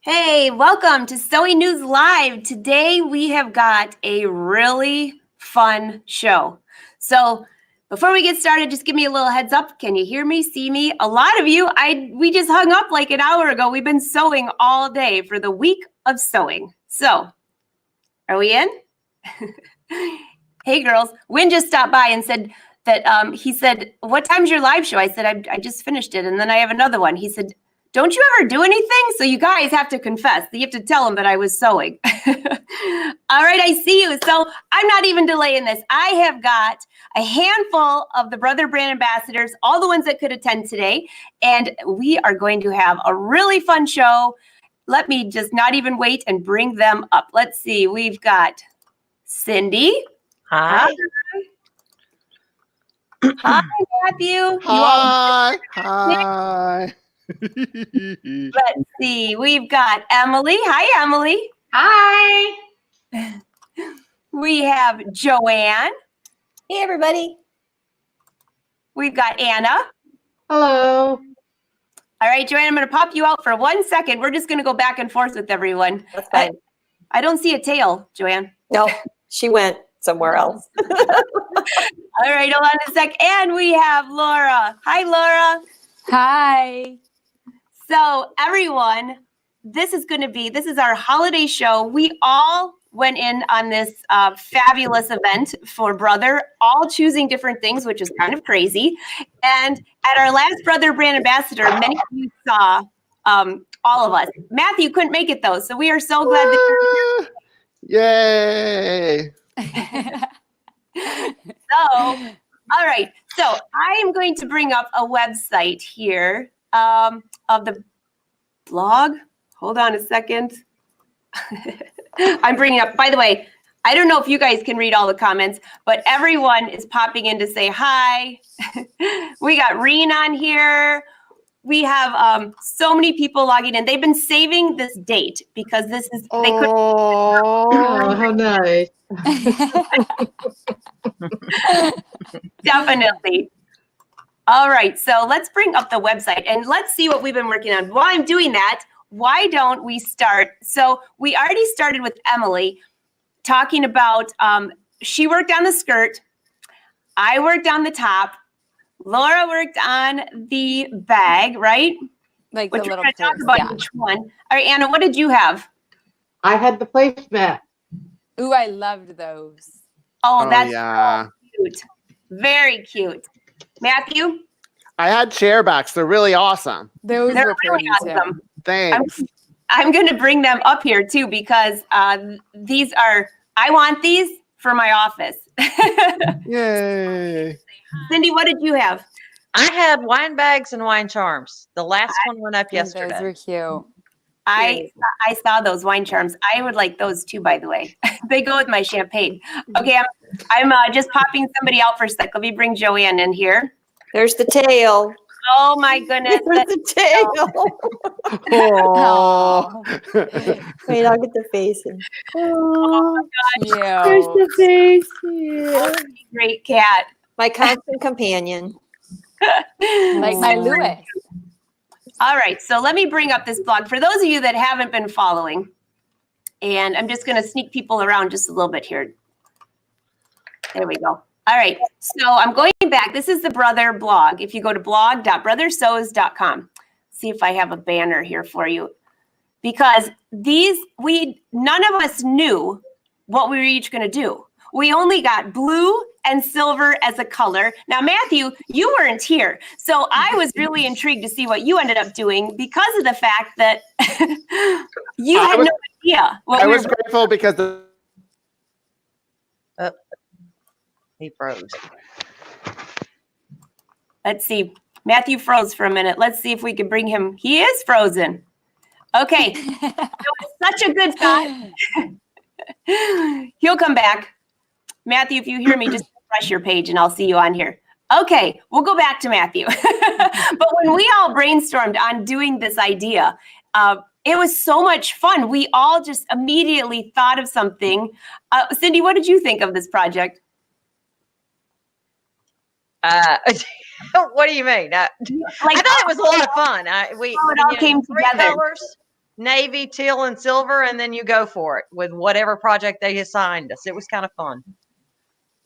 Hey, welcome to Sewing News Live. Today we have got a really fun show. So before we get started, just give me a little heads up. Can you hear me, see me? A lot of you, we just hung up like an hour ago. We've been sewing all day for the week of sewing. So are we in? Hey girls, Wynn just stopped by and said that he said, what time's your live show? I said, I just finished it. And then I have another one. He said, don't you ever do anything? So you guys have to confess. You have to tell him that I was sewing. All right, I see you. So I'm not even delaying this. I have got a handful of the Brother Brand ambassadors, all the ones that could attend today. And we are going to have a really fun show. Let me just not even wait and bring them up. Let's see. We've got Cindy. Hi. Hi, Matthew. Hi. Let's see. We've got Emily. Hi, Emily. Hi. We have Joanne. Hey, everybody. We've got Anna. Hello. All right, Joanne, I'm going to pop you out for 1 second. We're just going to go back and forth with everyone. That's fine. I don't see a tail, Joanne. No, she went somewhere else. All right, hold on a sec. And we have Laura. Hi, Laura. Hi. So everyone, this is our holiday show. We all went in on this fabulous event for Brother, all choosing different things, which is kind of crazy. And at our last Brother Brand Ambassador, many of you saw all of us. Matthew couldn't make it though, so we are so glad that Yay. So, all right. So I am going to bring up a website here of the blog. Hold on a second. I'm bringing up, by the way, I don't know if you guys can read all the comments, but everyone is popping in to say hi. We got Reen on here. We have so many people logging in. They've been saving this date because this is, they couldn't. Oh, how nice. Definitely. All right, so let's bring up the website and let's see what we've been working on. While I'm doing that, why don't we start? So we already started with Emily talking about, she worked on the skirt. I worked on the top. Laura worked on the bag, right? Like Which the we're little going to talk purse, about yeah. each one. All right, Anna, what did you have? I had the placemat. Ooh, I loved those. Oh, that's yeah. so cute. Very cute. Matthew? I had chair backs. They're really awesome. Those They're were really pretty awesome. too. Thanks. I'm going to bring them up here too because these are, I want these for my office. Yay. Cindy, what did you have? I had wine bags and wine charms. The last one went up Those yesterday. were cute. I saw those wine charms. I would like those too, by the way. They go with my champagne. Okay, I'm just popping somebody out for a sec. Let me bring Joanne in here. There's the tail. Oh my goodness. There's the tail. Oh. Wait, I'll get the face in. Oh my Cute. There's the face. Yeah. great cat. My constant companion. Like my Lewis. All right, so let me bring up this blog. For those of you that haven't been following, and I'm just going to sneak people around just a little bit here. There we go. All right, so I'm going back. This is the Brother blog. If you go to blog.brothersews.com, see if I have a banner here for you. Because none of us knew what we were each going to do. We only got blue and silver as a color. Now, Matthew, you weren't here. So I was really intrigued to see what you ended up doing because of the fact that you had no idea. I was grateful because He froze. Let's see. Matthew froze for a minute. Let's see if we can bring him. He is frozen. Okay. Such a good thought. He'll come back. Matthew, if you hear me, just refresh your page and I'll see you on here. Okay, we'll go back to Matthew. But when we all brainstormed on doing this idea, it was so much fun. We all just immediately thought of something. Cindy, what did you think of this project? What do you mean? I thought it was a lot of fun. it all came together. Colors, navy, teal, and silver, and then you go for it with whatever project they assigned us. It was kind of fun.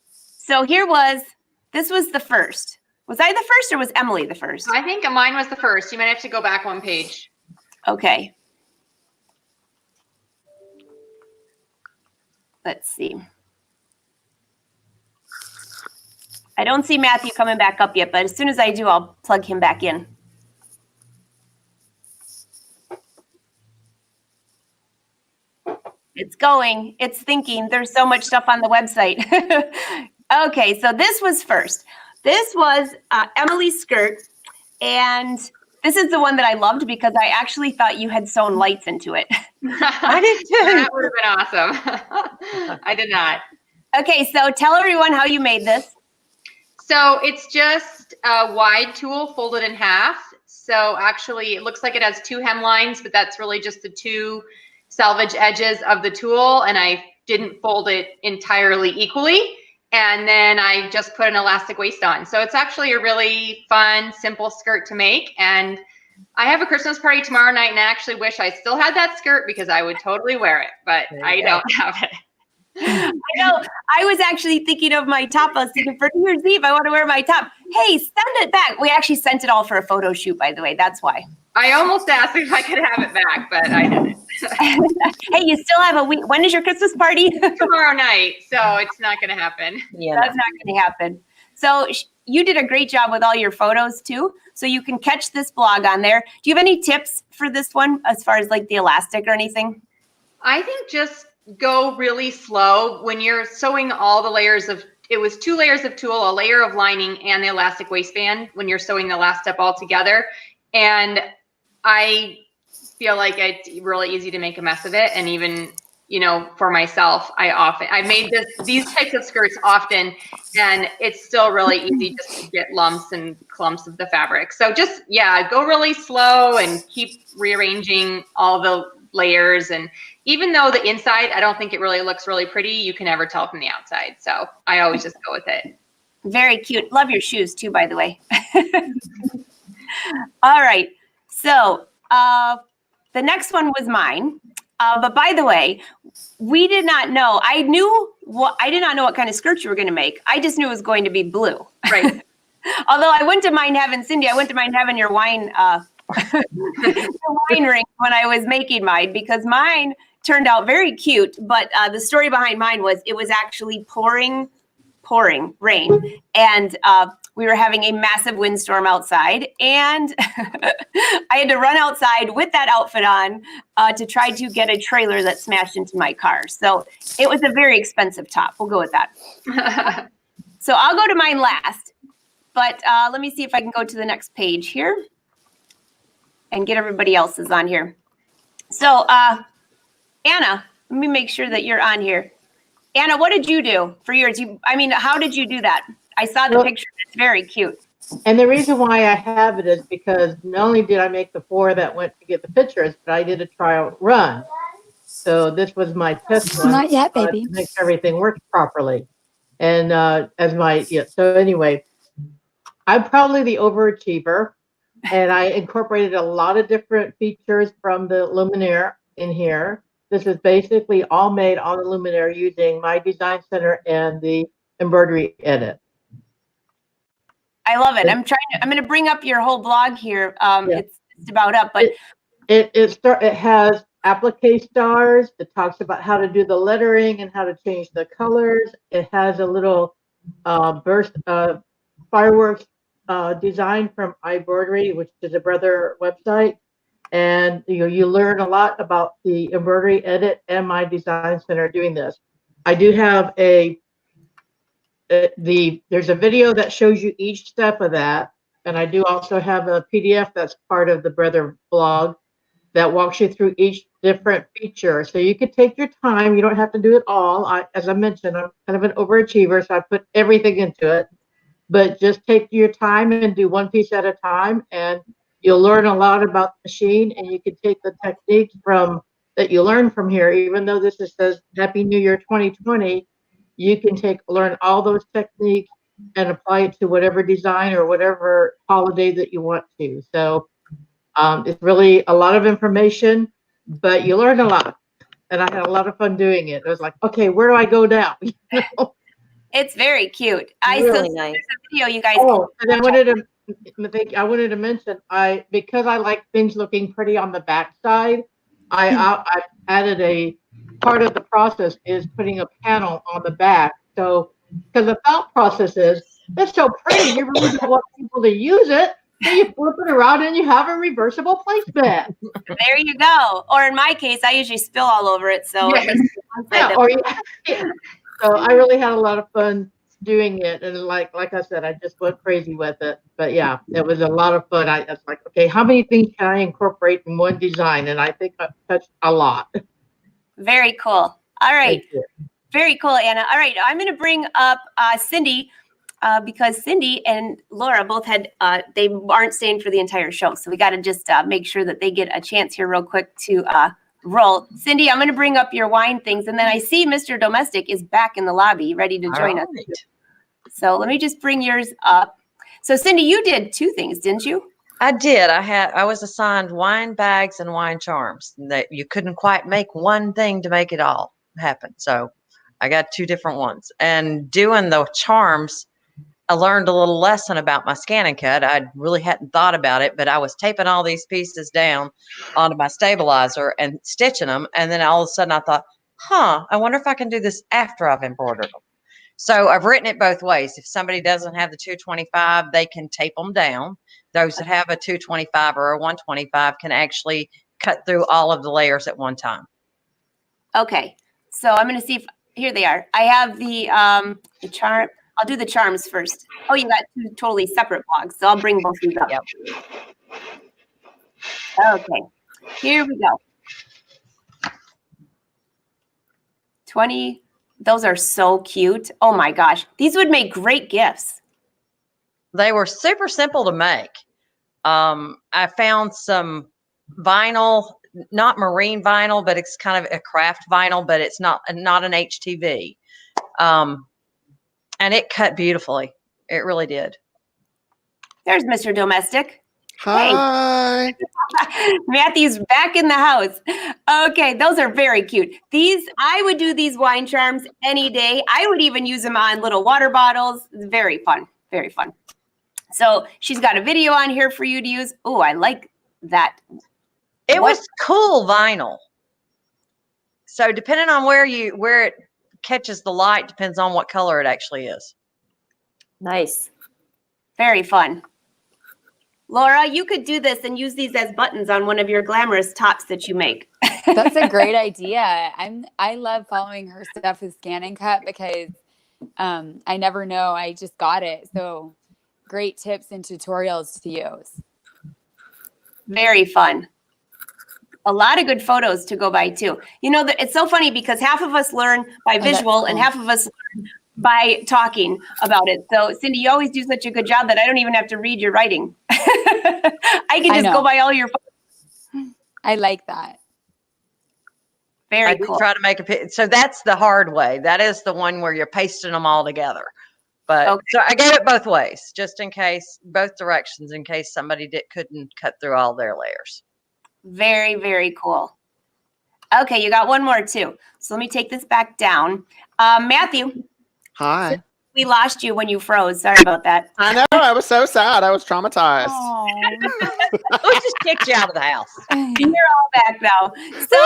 So this was the first. Was I the first or was Emily the first? I think mine was the first. You might have to go back one page. Okay. Let's see. I don't see Matthew coming back up yet, but as soon as I do, I'll plug him back in. It's going, it's thinking. There's so much stuff on the website. Okay, so this was first. This was Emily's skirt, and this is the one that I loved because I actually thought you had sewn lights into it. I did too. That would have been awesome. I did not. Okay, so tell everyone how you made this. So it's just a wide tulle folded in half. So actually it looks like it has 2 hemlines, but that's really just the 2 selvage edges of the tulle. And I didn't fold it entirely equally. And then I just put an elastic waist on. So it's actually a really fun, simple skirt to make. And I have a Christmas party tomorrow night, and I actually wish I still had that skirt because I would totally wear it, but I don't have it. I know. I was actually thinking of my top. I was thinking for New Year's Eve, I want to wear my top. Hey, send it back. We actually sent it all for a photo shoot, by the way. That's why. I almost asked if I could have it back, but I didn't. Hey, you still have a week. When is your Christmas party? Tomorrow night, so it's not going to happen. Yeah. That's not going to happen. So you did a great job with all your photos too. So you can catch this blog on there. Do you have any tips for this one as far as like the elastic or anything? I think just go really slow when you're sewing all the layers of, it was 2 layers of tulle, a layer of lining, and the elastic waistband when you're sewing the last step all together. And I feel like it's really easy to make a mess of it. And even, you know, for myself, I made these types of skirts often, and it's still really easy just to get lumps and clumps of the fabric. So just, yeah, go really slow and keep rearranging all the layers. And even though the inside, I don't think it really looks really pretty, you can never tell from the outside. So I always just go with it. Very cute. Love your shoes too, by the way. All right. So the next one was mine. But by the way, we did not know. I did not know what kind of skirt you were going to make. I just knew it was going to be blue. Right. Although I wouldn't mind having, Cindy, I wouldn't mind having your wine, your wine ring when I was making mine, because mine turned out very cute. But the story behind mine was it was actually pouring rain, and we were having a massive windstorm outside, and I had to run outside with that outfit on to try to get a trailer that smashed into my car. So it was a very expensive top. We'll go with that. So I'll go to mine last, but let me see if I can go to the next page here and get everybody else's on here. So Anna, let me make sure that you're on here. Anna, what did you do for yours? How did you do that? I saw the picture. It's very cute. And the reason why I have it is because not only did I make the 4 that went to get the pictures, but I did a trial run. So this was my test run. Not yet, baby. To make sure everything works properly. And so anyway, I'm probably the overachiever, and I incorporated a lot of different features from the luminaire in here. This is basically all made on the luminaire using my design center and the embroidery edit. I love it. I'm going to bring up your whole blog here. It's about up, but it has applique stars. It talks about how to do the lettering and how to change the colors. It has a little burst fireworks design from Embroidery, which is a brother website. And you learn a lot about the embroidery edit and my design center doing this. I do have there's a video that shows you each step of that. And I do also have a PDF that's part of the brother blog that walks you through each different feature. So you could take your time. You don't have to do it all. As I mentioned, I'm kind of an overachiever, so I put everything into it. But just take your time and do one piece at a time, and you'll learn a lot about the machine, and you can take the techniques that you learn from here. Even though this says Happy New Year 2020, you can learn all those techniques and apply it to whatever design or whatever holiday that you want to. So it's really a lot of information. but you learn a lot. And I had a lot of fun doing it. It was like, okay, where do I go now? You know? It's very cute. Really nice. There's a video you guys. Oh, and I wanted to mention, because I like things looking pretty on the back side, I added a part of the process is putting a panel on the back. So, because the thought process is, it's so pretty, you really don't want people to use it. So you flip it around and you have a reversible placement. There you go. Or in my case, I usually spill all over it. So at least one side that- So I really had a lot of fun doing it, and like I said, I just went crazy with it. But yeah, it was a lot of fun. I was like, okay, how many things can I incorporate in one design? And I think I touched a lot. Very cool. All right. Thank you. Very cool, Anna. All right, I'm going to bring up Cindy because Cindy and Laura both had, they aren't staying for the entire show. So we got to just make sure that they get a chance here real quick to roll. Cindy, I'm going to bring up your wine things. And then I see Mr. Domestic is back in the lobby ready to join us. So let me just bring yours up. So Cindy, you did two things, didn't you? I did. I was assigned wine bags and wine charms. That you couldn't quite make one thing to make it all happen. So I got two different ones. And doing the charms, I learned a little lesson about my scan and cut. I really hadn't thought about it, but I was taping all these pieces down onto my stabilizer and stitching them. And then all of a sudden I thought, I wonder if I can do this after I've embroidered them. So I've written it both ways. If somebody doesn't have the 225, they can tape them down. Those that have a 225 or a 125 can actually cut through all of the layers at one time. Okay. So I'm going to see if, here they are. I have the charm. I'll do the charms first. Oh, you got two totally separate blogs. So I'll bring both of these up. Yep. Okay. Here we go. 20. Those are so cute. Oh my gosh. These would make great gifts. They were super simple to make. I found some vinyl, not marine vinyl, but it's kind of a craft vinyl, but it's not an HTV. And it cut beautifully. It really did. There's Mr. Domestic. Hi. Matthew's back in the house. Okay, those are very cute. These, I would do these wine charms any day. I would even use them on little water bottles. It's very fun, very fun. So she's got a video on here for you to use. Oh, I like that. It was cool vinyl. So depending on where it catches the light, depends on what color it actually is. Nice. Very fun. Laura, you could do this and use these as buttons on one of your glamorous tops that you make. That's a great idea. I love following her stuff with Scan and Cut because I never know. I just got it. So great tips and tutorials to use. Very fun. A lot of good photos to go by too. You know, it's so funny because half of us learn by visual and half of us learn by talking about it. So Cindy, you always do such a good job that I don't even have to read your writing. I can just go by all your photos. I like that. Very I did cool. try to make a picture. So that's the hard way. That is the one where you're pasting them all together. But so I gave it both ways, just in case, both directions, in case somebody couldn't cut through all their layers. Very, very cool. Okay, you got one more too. So let me take this back down. Matthew. Hi. We lost you when you froze. Sorry about that. I know. I was so sad. I was traumatized. We just kicked you out of the house. You're all back now. So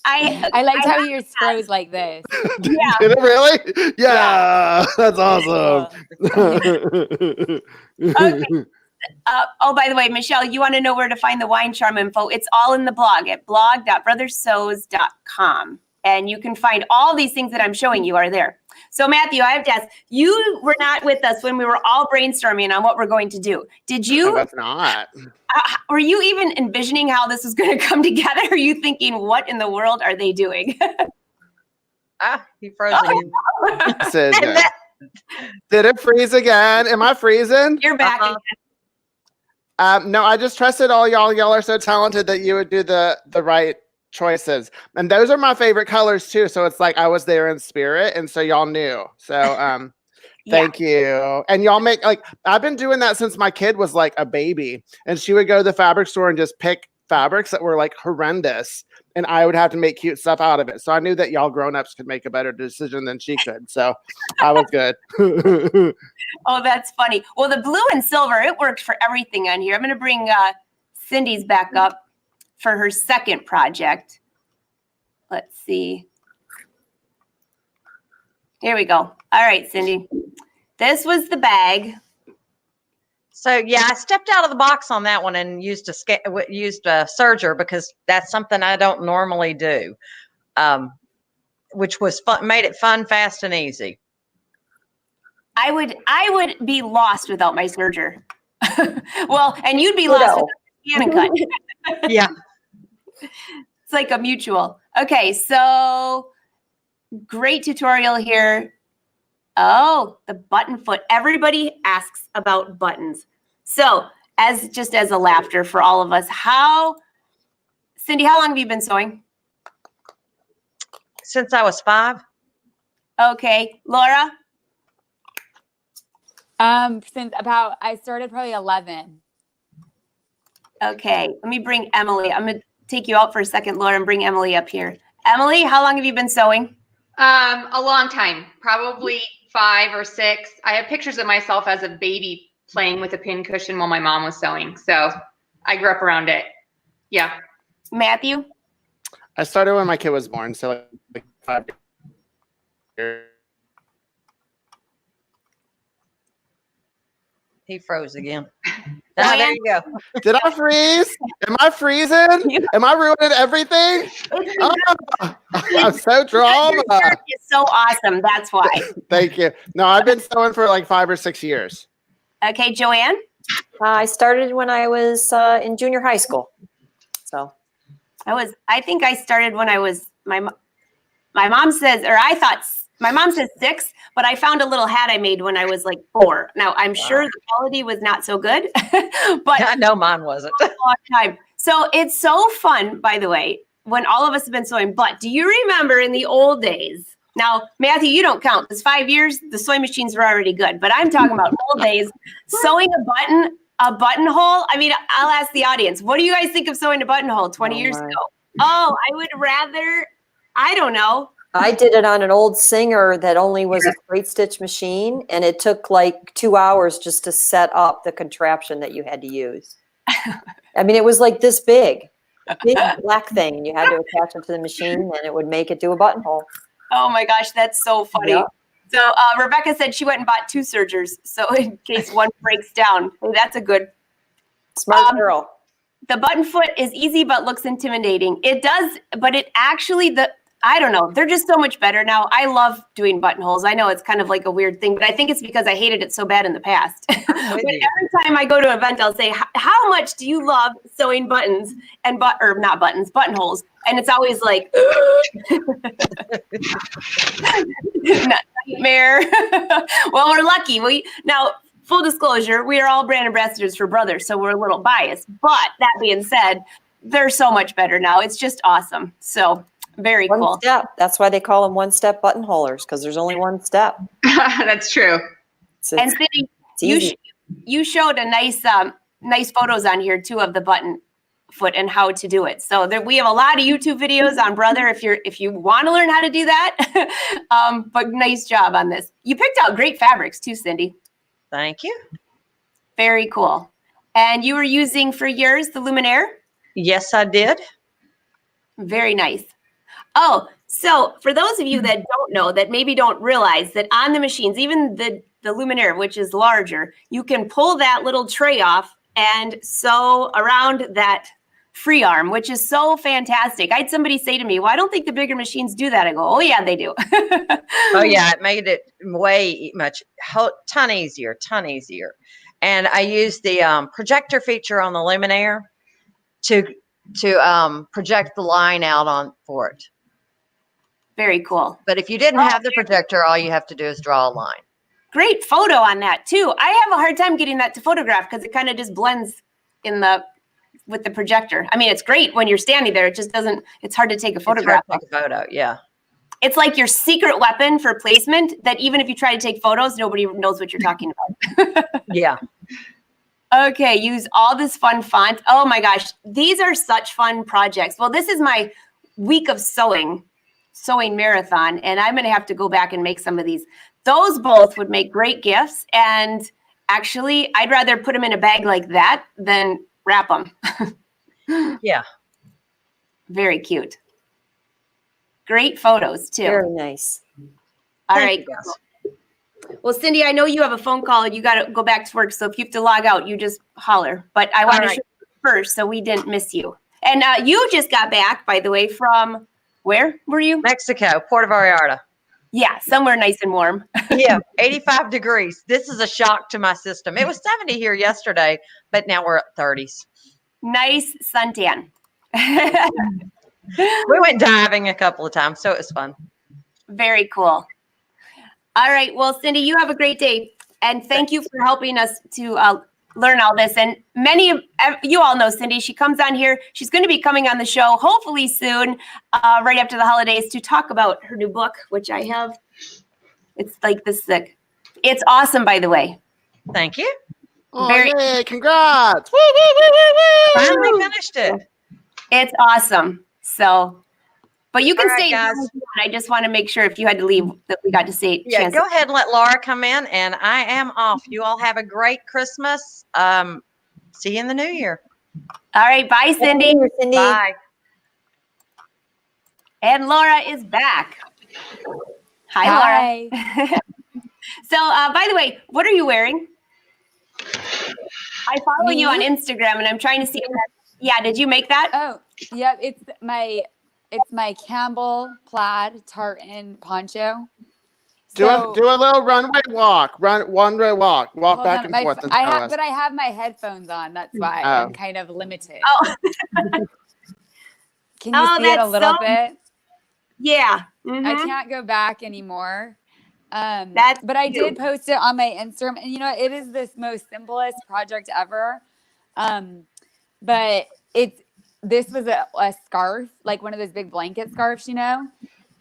I liked how yours froze like this. Yeah. Did it really? Yeah. That's awesome. Okay. Oh, by the way, Michelle, you want to know where to find the wine charm info? It's all in the blog at blog.brothersews.com. And you can find all these things that I'm showing you are there. So Matthew, I have to ask, you were not with us when we were all brainstorming on what we're going to do. Did you? No, that's not. Were you even envisioning how this was going to come together? Are you thinking, what in the world are they doing? He froze again. Did it freeze again? Am I freezing? You're back again. No, I just trusted all y'all. Y'all are so talented that you would do the right choices. And those are my favorite colors too. So it's like I was there in spirit. And so y'all knew. So thank you. And y'all make, like, I've been doing that since my kid was like a baby. And she would go to the fabric store and just pick fabrics that were like horrendous, and I would have to make cute stuff out of it. So I knew that y'all grown-ups could make a better decision than she could. So I was good. Oh, that's funny. Well, the blue and silver, it worked for everything on here. I'm going to bring Cindy's back up for her second project. Let's see. Here we go. All right, Cindy. This was the bag. So yeah, I stepped out of the box on that one and used a serger because that's something I don't normally do, which was fun, made it fun, fast, and easy. I would be lost without my serger. Well, and you'd be lost without the scan and cut. Yeah. It's like a mutual. Okay, so great tutorial here. Oh, the button foot. Everybody asks about buttons. So as a laughter for all of us, Cindy, how long have you been sewing? Since I was 5. Okay, Laura? I started probably 11. Okay, let me bring Emily. I'm going to take you out for a second, Laura, and bring Emily up here. Emily, how long have you been sewing? A long time, probably 5 or 6. I have pictures of myself as a baby playing with a pin cushion while my mom was sewing. So I grew up around it. Yeah. Matthew? I started when my kid was born, so like 5 years. He froze again. There you go. Did I freeze? Am I freezing? Am I ruining everything? Oh, I'm so drama. It's so awesome. That's why. Thank you. No, I've been sewing for like 5 or 6 years. Okay, Joanne? I started when I was in junior high school. So I think I started when I was, my mom says, or I thought, my mom says 6, but I found a little hat I made when I was like 4. Now, I'm sure the quality was not so good, but I know mine wasn't. a long time. So it's so fun, by the way, when all of us have been sewing. But do you remember in the old days? Now, Matthew, you don't count. It's 5 years. The sewing machines were already good. But I'm talking about old days, sewing a buttonhole. I mean, I'll ask the audience. What do you guys think of sewing a buttonhole 20 years ago? Oh, I would rather, I don't know. I did it on an old Singer that only was a straight stitch machine, and it took like 2 hours just to set up the contraption that you had to use. I mean, it was like this big, a big black thing, and you had to attach it to the machine, and it would make it do a buttonhole. Oh my gosh, that's so funny. Yep. So Rebecca said she went and bought 2 sergers, so in case one breaks down. Hey, that's a good. Smart girl. The button foot is easy but looks intimidating. It does, but it actually, I don't know, they're just so much better now. I love doing buttonholes. I know it's kind of like a weird thing, but I think it's because I hated it so bad in the past. But every time I go to an event, I'll say, how much do you love sewing buttons and not buttons, buttonholes? And it's always like, nightmare. Well, we're lucky. Now, full disclosure, we are all brand ambassadors for Brothers, so we're a little biased. But that being said, they're so much better now. It's just awesome. So very cool. One step. That's why they call them one-step buttonholers, because there's only one step. That's true. And Cindy, you showed a nice photos on here too of the button foot and how to do it. So we have a lot of YouTube videos on Brother if you want to learn how to do that. But nice job on this. You picked out great fabrics too, Cindy. Thank you. Very cool. And you were using for yours the Luminaire? Yes, I did. Very nice. Oh, so for those of you that don't know, that maybe don't realize that on the machines, even the Luminaire, which is larger, you can pull that little tray off and sew around that free arm, which is so fantastic. I had somebody say to me, well, I don't think the bigger machines do that. I go, oh yeah, they do. Oh yeah, it made it ton easier. And I used the projector feature on the Luminaire to project the line out for it. Very cool. But if you didn't have the projector, all you have to do is draw a line. Great photo on that too. I have a hard time getting that to photograph because it kind of just blends with the projector. I mean, it's great when you're standing there. It just doesn't, it's hard to take a photograph. It's hard to take a photo, yeah. It's like your secret weapon for placement that even if you try to take photos, nobody knows what you're talking about. Yeah. Okay, use all this fun font. Oh my gosh, these are such fun projects. Well, this is my week of sewing marathon, and I'm going to have to go back and make some of these. Those both would make great gifts, and actually, I'd rather put them in a bag like that than wrap them. Yeah. Very cute. Great photos, too. Very nice. All Thank right. you, guys. Well, Cindy, I know you have a phone call and you got to go back to work. So if you have to log out, you just holler. But I want to show you first so we didn't miss you. And you just got back, by the way, from where were you? Mexico, Puerto Vallarta. Yeah, somewhere nice and warm. Yeah, 85 degrees. This is a shock to my system. It was 70 here yesterday, but now we're at 30s. Nice suntan. We went diving a couple of times, so it was fun. Very cool. All right. Well, Cindy, you have a great day. And thank you for helping us to learn all this. And many of you all know Cindy. She comes on here. She's going to be coming on the show hopefully soon, right after the holidays, to talk about her new book, which I have. It's like this thick. It's awesome, by the way. Thank you. Oh, Very- yay, congrats. Woo, woo, woo, woo, woo. Finally finished it. It's awesome. So, but you can All right, stay. guys. I just want to make sure if you had to leave that we got to say. Yeah, go ahead and let Laura come in, and I am off. You all have a great Christmas. See you in the new year. All right. Bye, Cindy. Cindy. Bye. And Laura is back. Hi, Laura. Hi. So, by the way, what are you wearing? I follow you on Instagram, and I'm trying to see. Yeah, did you make that? Oh, yeah. It's my Campbell plaid tartan poncho. Do So- a little runway walk. Run one way walk. Walk Hold back on, and my- forth. And I tell have, us. but I have my headphones on. That's why Oh. I'm kind of limited. Oh, Can you Oh, see it a that's little so- bit? yeah. I Mhm. can't go back anymore. That's But I cute. did post it on my Instagram, and you know, it is this most simplest project ever. But this was a scarf, like one of those big blanket scarves, you know,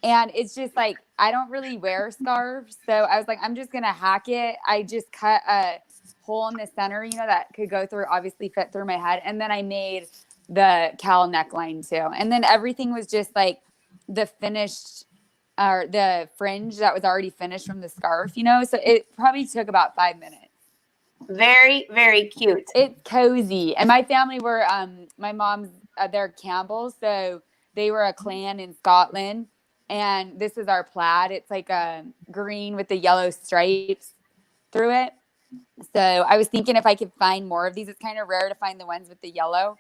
and it's just like I don't really wear scarves, so I was like, I'm just gonna hack it. I just cut a hole in the center, you know, that could go through, obviously fit through my head, and then I made the cowl neckline too, and then everything was just like the finished or the fringe that was already finished from the scarf, you know, so it probably took about 5 minutes. Very, very cute. It's cozy. And my family were, my mom's, they're Campbells. So they were a clan in Scotland. And this is our plaid. It's like a green with the yellow stripes through it. So I was thinking if I could find more of these, it's kind of rare to find the ones with the yellow.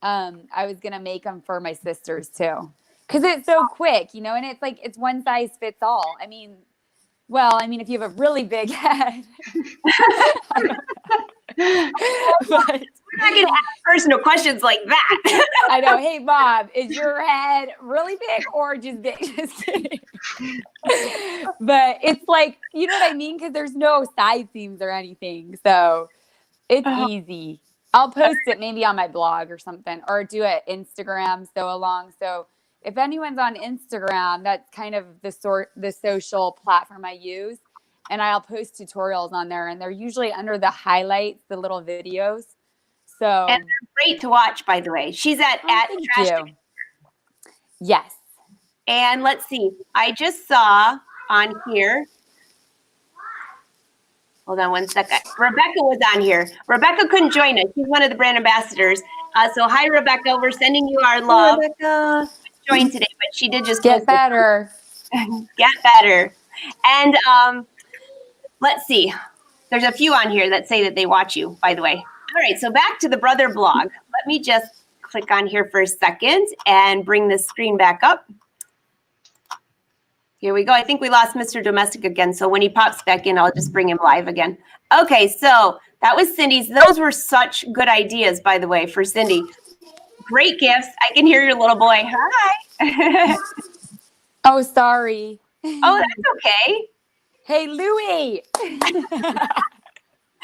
I was going to make them for my sisters too. Because it's so quick, you know, and it's like, it's one size fits all. I mean, if you have a really big head. But, We're not going to ask personal questions like that. I know. Hey, Bob, is your head really big or just big? Just kidding. But it's like, you know what I mean? Because there's no side seams or anything. So it's easy. I'll post it maybe on my blog or something, or do it Instagram sew along. So if anyone's on Instagram, that's kind of the social platform I use. And I'll post tutorials on there, and they're usually under the highlights, the little videos. So And they're great to watch, by the way. She's at thank Trash you. Yes. And let's see. I just saw on here. Hold on one second. Rebecca was on here. Rebecca couldn't join us. She's one of the brand ambassadors. So hi, Rebecca. We're sending you our love. Rebecca. Join today, but she did just Get post it. better. Get better. And let's see. There's a few on here that say that they watch you, by the way. All right, so back to the Brother blog. Let me just click on here for a second and bring this screen back up. Here we go. I think we lost Mr. Domestic again, so when he pops back in, I'll just bring him live again. Okay, so that was Cindy's. Those were such good ideas, by the way, for Cindy. Great gifts. I can hear your little boy. Hi. Oh, sorry. Oh, that's okay. Hey, Louie.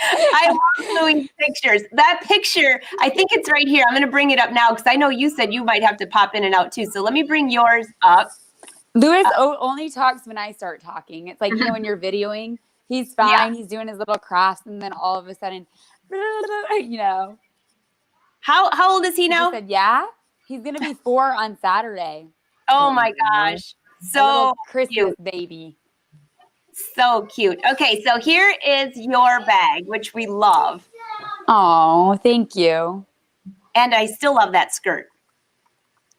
I love Louie's pictures. That picture, I think it's right here. I'm going to bring it up now because I know you said you might have to pop in and out too. So let me bring yours up. Louis only talks when I start talking. It's like, you know, when you're videoing, he's fine. Yeah. He's doing his little crafts. And then all of a sudden, you know. How old is he He now? said, yeah, he's going to be 4 on Saturday. Oh my gosh. A So little Christmas cute. baby. So cute. Okay, so here is your bag, which we love. Oh, thank you. And I still love that skirt.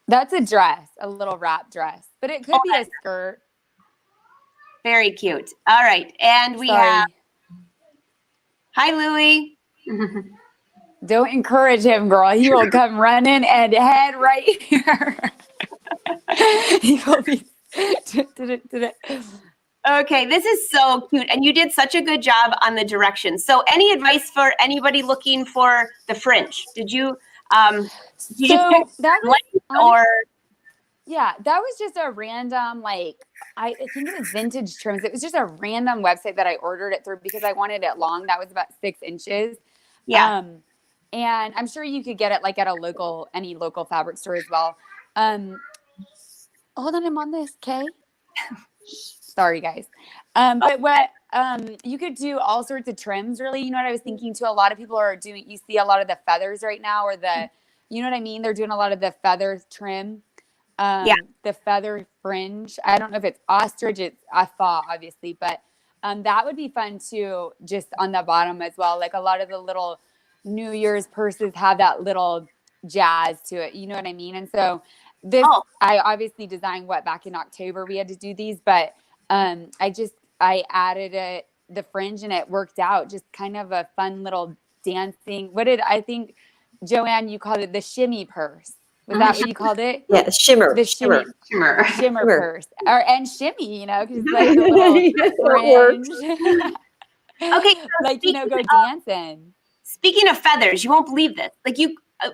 That's a dress, a little wrap dress, but it could be a skirt. Very cute. All right. And we have, hi, Louie. Don't encourage him, girl. He will come running and head right here. He will be. Okay, this is so cute. And you did such a good job on the directions. So any advice for anybody looking for the fringe? Did you pick So that was length or yeah, that was just a random, like, I think it was Vintage Trims. It was just a random website that I ordered it through because I wanted it long. That was about 6 inches. yeah. And I'm sure you could get it like at any local fabric store as well. Hold on, I'm on this, okay? Sorry, guys. But what you could do all sorts of trims, really. You know what I was thinking too? A lot of people are doing, you see a lot of the feathers right now, or you know what I mean? They're doing a lot of the feather trim. The feather fringe. I don't know if it's ostrich, it's a faw, obviously, but that would be fun too, just on the bottom as well. Like a lot of the little New Year's purses have that little jazz to it. You know what I mean? And so this, I obviously designed back in October we had to do these, but I added the fringe and it worked out. Just kind of a fun little dancing. I think, Joanne, you called it the shimmy purse. Was that what you called it? Yeah, shimmer. The shimmer Shimmer. purse. And shimmy, you know, because it's like a little fringe. Okay, so like, go dancing. Speaking of feathers, you won't believe this. Like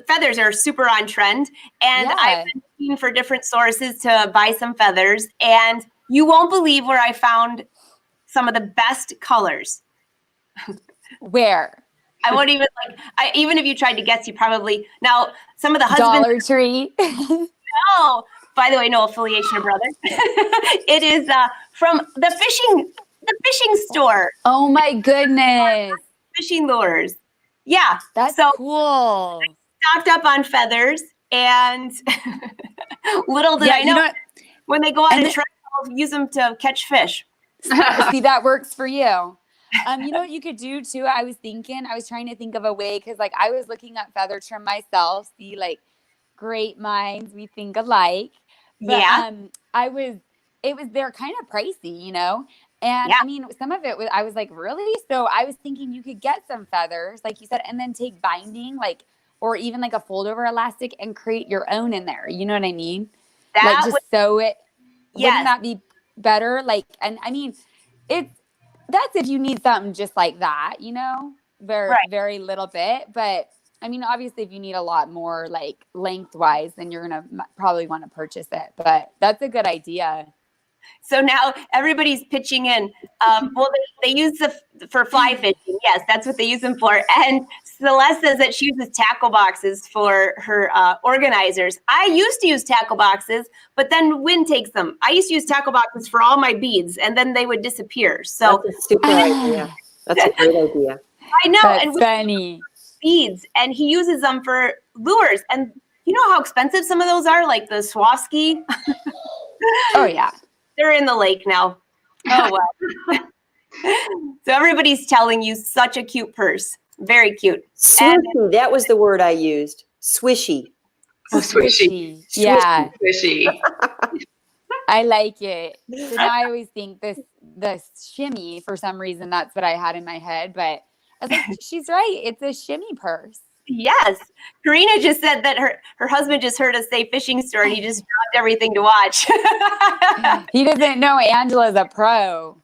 feathers are super on trend, and I've been looking for different sources to buy some feathers, and you won't believe where I found some of the best colors. Where? I won't even even if you tried to guess, you probably now some of the Dollar Tree. No, by the way, no affiliation of brother. It is from the fishing store. Oh my goodness. Fishing lures. Yeah. That's so cool. Stocked up on feathers, and little did I know, when they go out and try, I'll use them to catch fish. See, that works for you. You know what you could do too? I was trying to think of a way, because like I was looking up feather trim myself. See, like, great minds, we think alike. But they're kind of pricey, you know? And I mean, some of it was, I was like, really? So I was thinking you could get some feathers, like you said, and then take binding, like, or even like a fold over elastic and create your own in there. You know what I mean? Sew it. Wouldn't that be better? Like, and I mean, that's if you need something just like that, you know, very little bit. But I mean, obviously, if you need a lot more, like, lengthwise, then you're going to probably want to purchase it. But that's a good idea. So now everybody's pitching in. Well, they use for fly fishing. Yes, that's what they use them for. And Celeste says that she uses tackle boxes for her organizers. I used to use tackle boxes, but then wind takes them. I used to use tackle boxes for all my beads, and then they would disappear. So that's a super idea. That's a great idea. I know. That's funny. Beads, and he uses them for lures. And you know how expensive some of those are, like the Swarovski? Oh, yeah. They're in the lake now. Oh, well. So everybody's telling you such a cute purse. Very cute. Swishy, that was the word I used. Swishy. Oh, swishy. Yeah. Swishy. I like it. So now I always think the shimmy, for some reason, that's what I had in my head. But I was like, she's right. It's a shimmy purse. Yes. Karina just said that her husband just heard us say fishing store, and he just dropped everything to watch. He doesn't know Angela's a pro.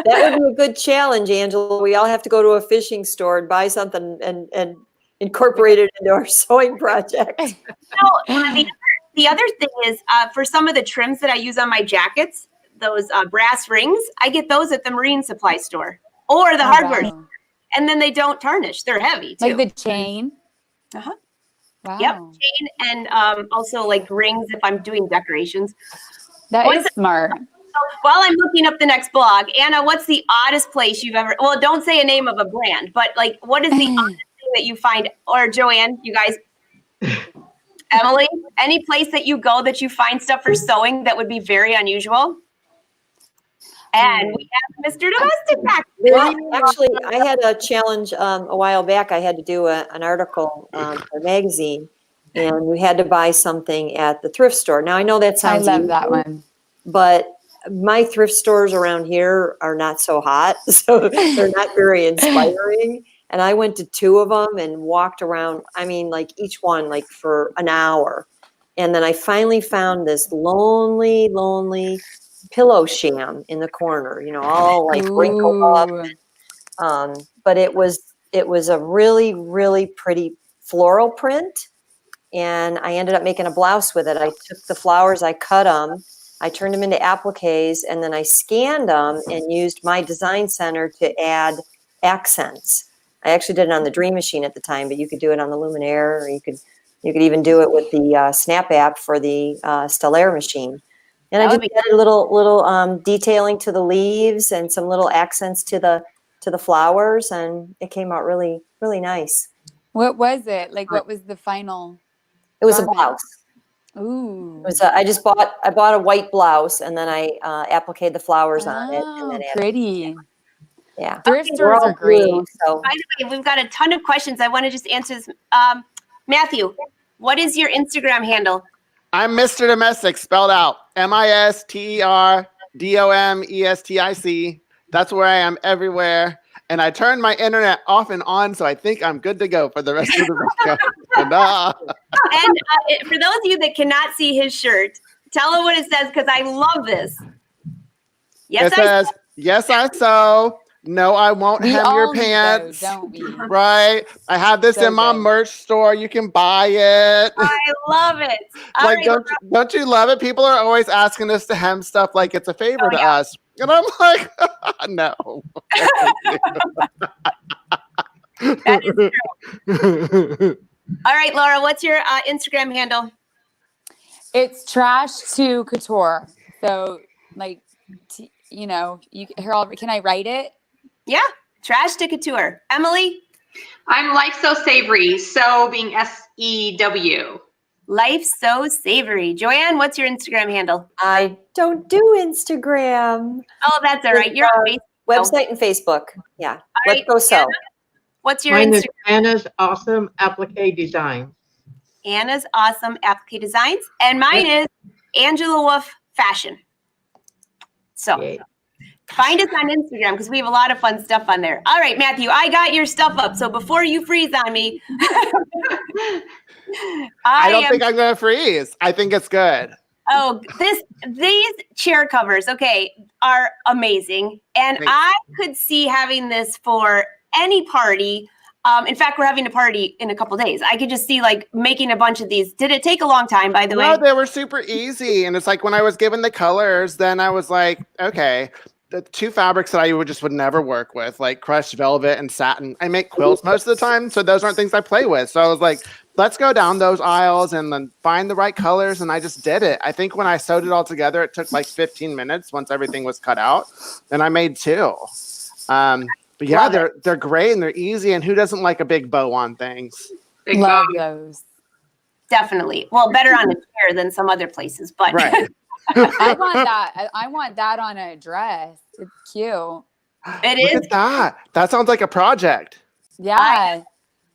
That would be a good challenge, Angela. We all have to go to a fishing store and buy something and incorporate it into our sewing project. The other thing is, for some of the trims that I use on my jackets, those brass rings, I get those at the marine supply store or the hardware store. And then they don't tarnish. They're heavy too. Like the chain? Uh-huh. Wow. Yep. Chain, and also like rings if I'm doing decorations. That is smart. While I'm looking up the next blog, Anna, what's the oddest place you've ever, well, don't say a name of a brand, but like, what is the oddest thing that you find, or Joanne, you guys, Emily, any place that you go that you find stuff for sewing that would be very unusual? And we have Mr. Domestic back. Well, actually, I had a challenge a while back. I had to do an article for a magazine, and we had to buy something at the thrift store. Now, I know that I sounds love easy, that one. but my thrift stores around here are not so hot, so they're not very inspiring. And I went to 2 of them and walked around, I mean, like each one like for an hour. And then I finally found this lonely pillow sham in the corner, you know, all like wrinkled up. Ooh. But it was a really pretty floral print. And I ended up making a blouse with it. I took the flowers, I cut them, I turned them into appliques, and then I scanned them and used my design center to add accents. I actually did it on the Dream Machine at the time, but you could do it on the Luminaire, or you could even do it with the Snap app for the Stellaire machine. And I just added little detailing to the leaves and some little accents to the flowers, and it came out really nice. What was it? Like, what was the final? It was a garment? blouse. Ooh. It was I bought a white blouse, and then I appliqued the flowers on it, and then added, pretty. yeah. Thrift We're stores all are great. blue, so By the way, we've got a ton of questions. I want to just answer this. Matthew, what is your Instagram handle? I'm Mr. Domestic, spelled out MISTERDOMESTIC. That's where I am everywhere. And I turned my internet off and on, so I think I'm good to go for the rest of the video. And for those of you that cannot see his shirt, tell him what it says, because I love this. Yes, it says, yes, I sew. No, I won't We hem all your need pants. those, don't we? Right? I have this So in my good. merch store. You can buy it. I love it. All Like, right, don't you love it? People are always asking us to hem stuff like it's a favor to us. And I'm like, no. that is true. All right, Laura, what's your Instagram handle? It's trash to couture. So, like, can I write it? Yeah, trash to couture. Emily? I'm Life So Savory, so being SEW. Life So Savory. Joanne, what's your Instagram handle? I don't do Instagram. Oh, that's all right. You're on Facebook. Website and Facebook. Yeah. right, Let's go sew. Anna? What's your Mine is Instagram? Anna's Awesome Applique Design. Anna's Awesome Applique Designs. And mine is Angela Wolf Fashion. So Yay. find us on Instagram, because we have a lot of fun stuff on there. All right, Matthew, I got your stuff up. So before you freeze on me, I don't think I'm going to freeze. I think it's good. Oh, these chair covers, okay, are amazing. And Thanks. I could see having this for any party. In fact, we're having a party in a couple days. I could just see like making a bunch of these. Did it take a long time, by the way? No, they were super easy. And it's like when I was given the colors, then I was like, okay, the 2 fabrics that I would never work with, like crushed velvet and satin. I make quilts most of the time, so those aren't things I play with. So I was like, let's go down those aisles and then find the right colors. And I just did it. I think when I sewed it all together, it took like 15 minutes once everything was cut out. And I made 2. But yeah, they're great and they're easy. And who doesn't like a big bow on things? Big Love bow. those. Definitely. Well, better on a chair than some other places, but Right. I want that. I want that on a dress. It's cute. it Look is. at that. That sounds like a project. Yeah.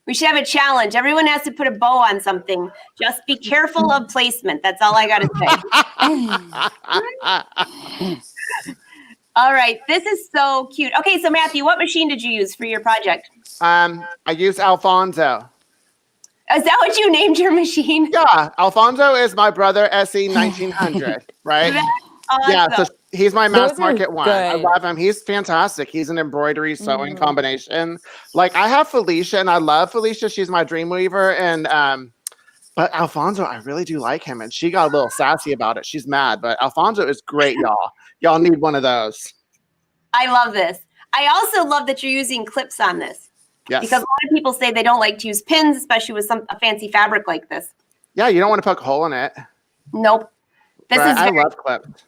We should have a challenge. Everyone has to put a bow on something. Just be careful of placement. That's all I got to say. All right. This is so cute. Okay, so Matthew, what machine did you use for your project? I use Alfonso. Is that what you named your machine? Yeah, Alfonso is my brother, SE 1900, right? Awesome. Yeah, so he's my mass Those are market one. I good. love him. He's fantastic. He's an embroidery sewing combination. Like I have Felicia, and I love Felicia. She's my dream weaver, and but Alfonso, I really do like him, and she got a little sassy about it. She's mad, but Alfonso is great, y'all. Y'all need one of those. I love this. I also love that you're using clips on this. Yes. Because a lot of people say they don't like to use pins, especially with a fancy fabric like this. Yeah, you don't want to poke a hole in it. Nope. This Right, is I very, love clips.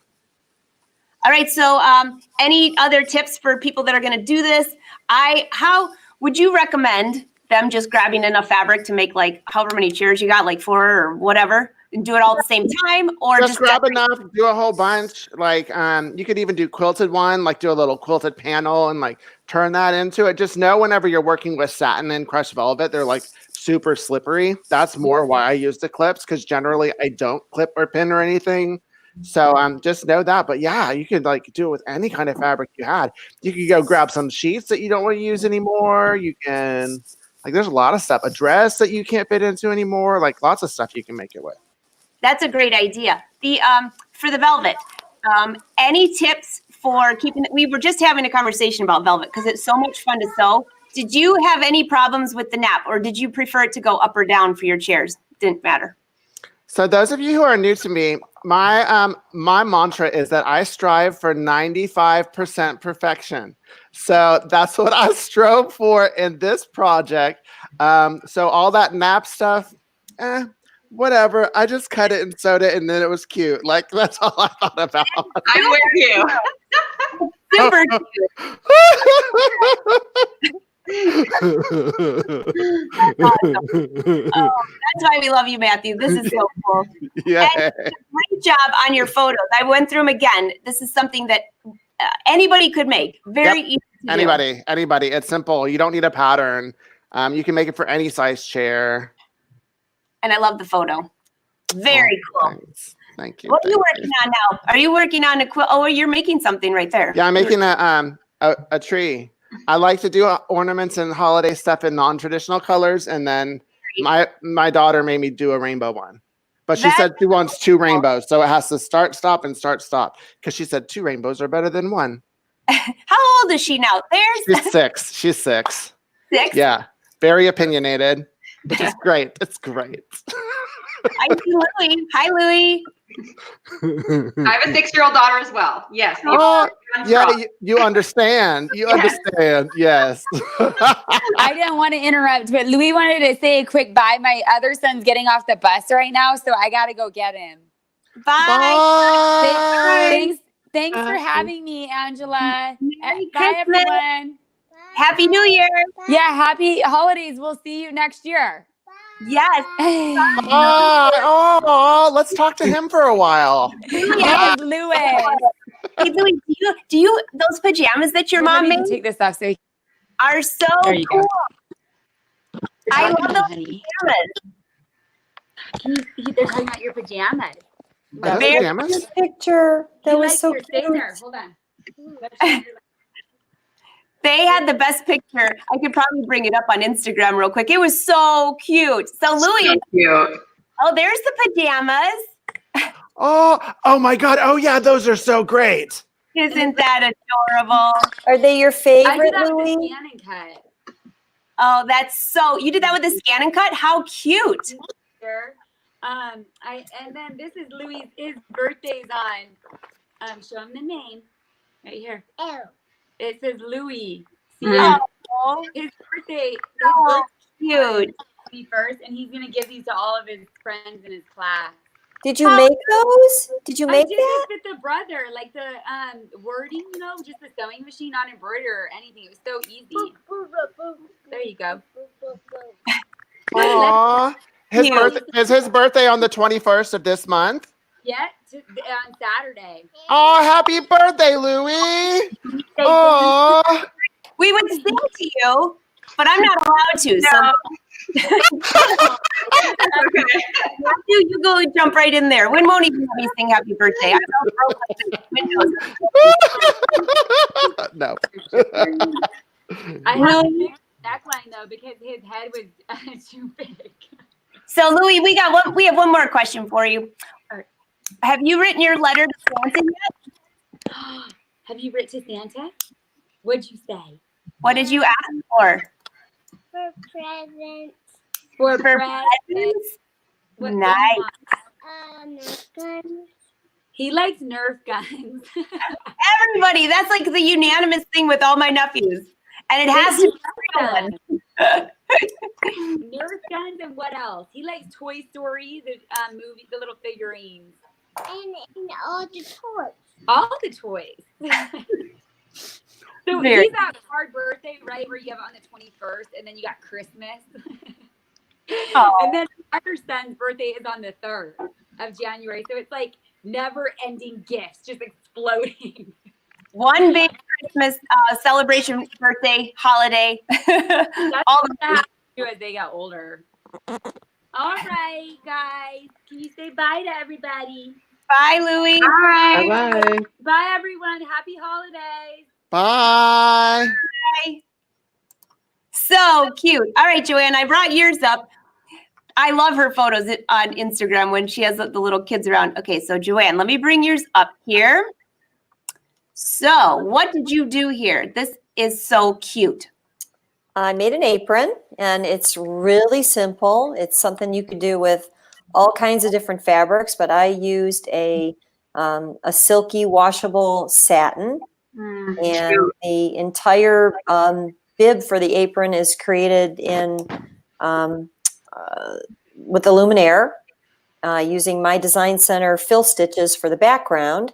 All right. So any other tips for people that are going to do this? How would you recommend them just grabbing enough fabric to make like however many chairs you got, like 4 or whatever, and do it all at the same time? Or Just grab enough, do a whole bunch. Like you could even do quilted one, like do a little quilted panel and like turn that into it. Just know whenever you're working with satin and crushed velvet, they're like super slippery. That's more why I use the clips, because generally I don't clip or pin or anything. So just know that. But yeah, you could like do it with any kind of fabric you had. You could go grab some sheets that you don't want to use anymore. You can, like, there's a lot of stuff. A dress that you can't fit into anymore. Like lots of stuff you can make it with. That's a great idea. The for the velvet, any tips for keeping it? We were just having a conversation about velvet because it's so much fun to sew. Did you have any problems with the nap, or did you prefer it to go up or down for your chairs? Didn't matter. So those of you who are new to me, my mantra is that I strive for 95% perfection. So that's what I strove for in this project. So all that nap stuff, whatever. I just cut it and sewed it, and then it was cute. Like that's all I thought about. I'm with you. Super cute. That's awesome. Oh, that's why we love you, Matthew. This is so cool. Yeah. And great job on your photos. I went through them again. This is something that anybody could make. Very easy to do. Anybody. It's simple. You don't need a pattern. You can make it for any size chair. And I love the photo. Very cool. Thanks. Thank you. What are you working on now? Are you working on a quilt? Oh, you're making something right there. Yeah, I'm making a tree. I like to do ornaments and holiday stuff in non-traditional colors, and then my daughter made me do a rainbow one. But she said she wants 2 rainbows, so it has to start, stop, and start, stop. Because she said 2 rainbows are better than 1. How old is she now? She's 6. She's 6. 6? Yeah, very opinionated, which is great. It's great. I see Louie. Hi, Louie. I have a 6-year-old daughter as well. Yes. You understand. You understand. Yes. I didn't want to interrupt, but Louis wanted to say a quick bye. My other son's getting off the bus right now, so I got to go get him. Bye. Thanks for having me, Angela. Merry Bye, Christmas. everyone. Happy New Year. Yeah, happy holidays. We'll see you next year. Yes. Let's talk to him for a while. Yes, Louis. Hey, Louie, do you those pajamas that your mom made Take this off so are so There you cool. go. I love those Honey. pajamas. They're talking about your pajamas. Are those pajamas? Picture. That was so Stay cute. there. Hold on. They had the best picture. I could probably bring it up on Instagram real quick. It was so cute. So Louie, So cute. oh, there's the pajamas. Oh my God. Oh yeah, those are so great. Isn't that adorable? Are they your I did favorite, that with Louis? the scan and cut. Oh, that's so. You did that with the scan and cut? How cute. Sure. And then this is Louis. His birthday's on. Show him the name right here. It says Louis. See Oh, his birthday. His so birthday cute. is first, and he's gonna give these to all of his friends in his class. Did you make those? Did you make I did that? this with the brother, like the wording, just the sewing machine, not embroidery or anything. It was so easy. There you go. Aw. Is his birthday on the 21st of this month? Yeah, on Saturday. Oh, happy birthday, Louie. Oh. We would sing to you, but I'm not allowed to. So Matthew, you go jump right in there. When won't even let me sing happy birthday? I don't know. No. I have a big neckline though because his head was too big. So Louie, we have one more question for you. Have you written your letter to Santa yet? Have you written to Santa? What'd you say? What did you ask for? For presents. For presents? What Nice. Nerf guns. He likes Nerf guns. Everybody, that's like the unanimous thing with all my nephews. And it has to be real one. Nerf guns and what else? He likes Toy Story, the movie, the little figurines. And all the toys. All the toys. So Very- he's got hard birthday, right? Where you have it on the 21st, and then you got Christmas. Oh. And then our son's birthday is on the 3rd of January. So it's like never ending gifts, just exploding. One big Christmas celebration, birthday, holiday. That's All what they have to do as they get older. All right, guys. Can you say bye to everybody? Bye, Louie. Bye. Bye-bye. Bye, everyone. Happy holidays. Bye. So cute. All right, Joanne, I brought yours up. I love her photos on Instagram when she has the little kids around. Okay, so Joanne, let me bring yours up here. So what did you do here? This is so cute. I made an apron, and it's really simple. It's something you could do with all kinds of different fabrics, but I used a silky washable satin, and the entire bib for the apron is created in with the luminaire, using my Design Center fill stitches for the background.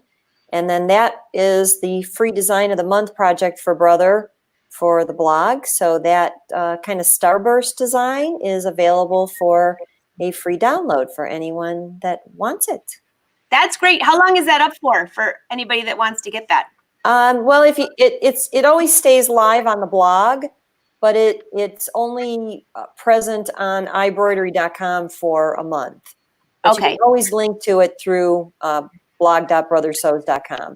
And then that is the free design of the month project for Brother for the blog. So that kind of starburst design is available for a free download for anyone that wants it. That's great. How long is that up for anybody that wants to get that? Well, if you, it always stays live on the blog, but it's only present on iBroidery.com for a month. But Okay. you can always link to it through blog.brothersews.com.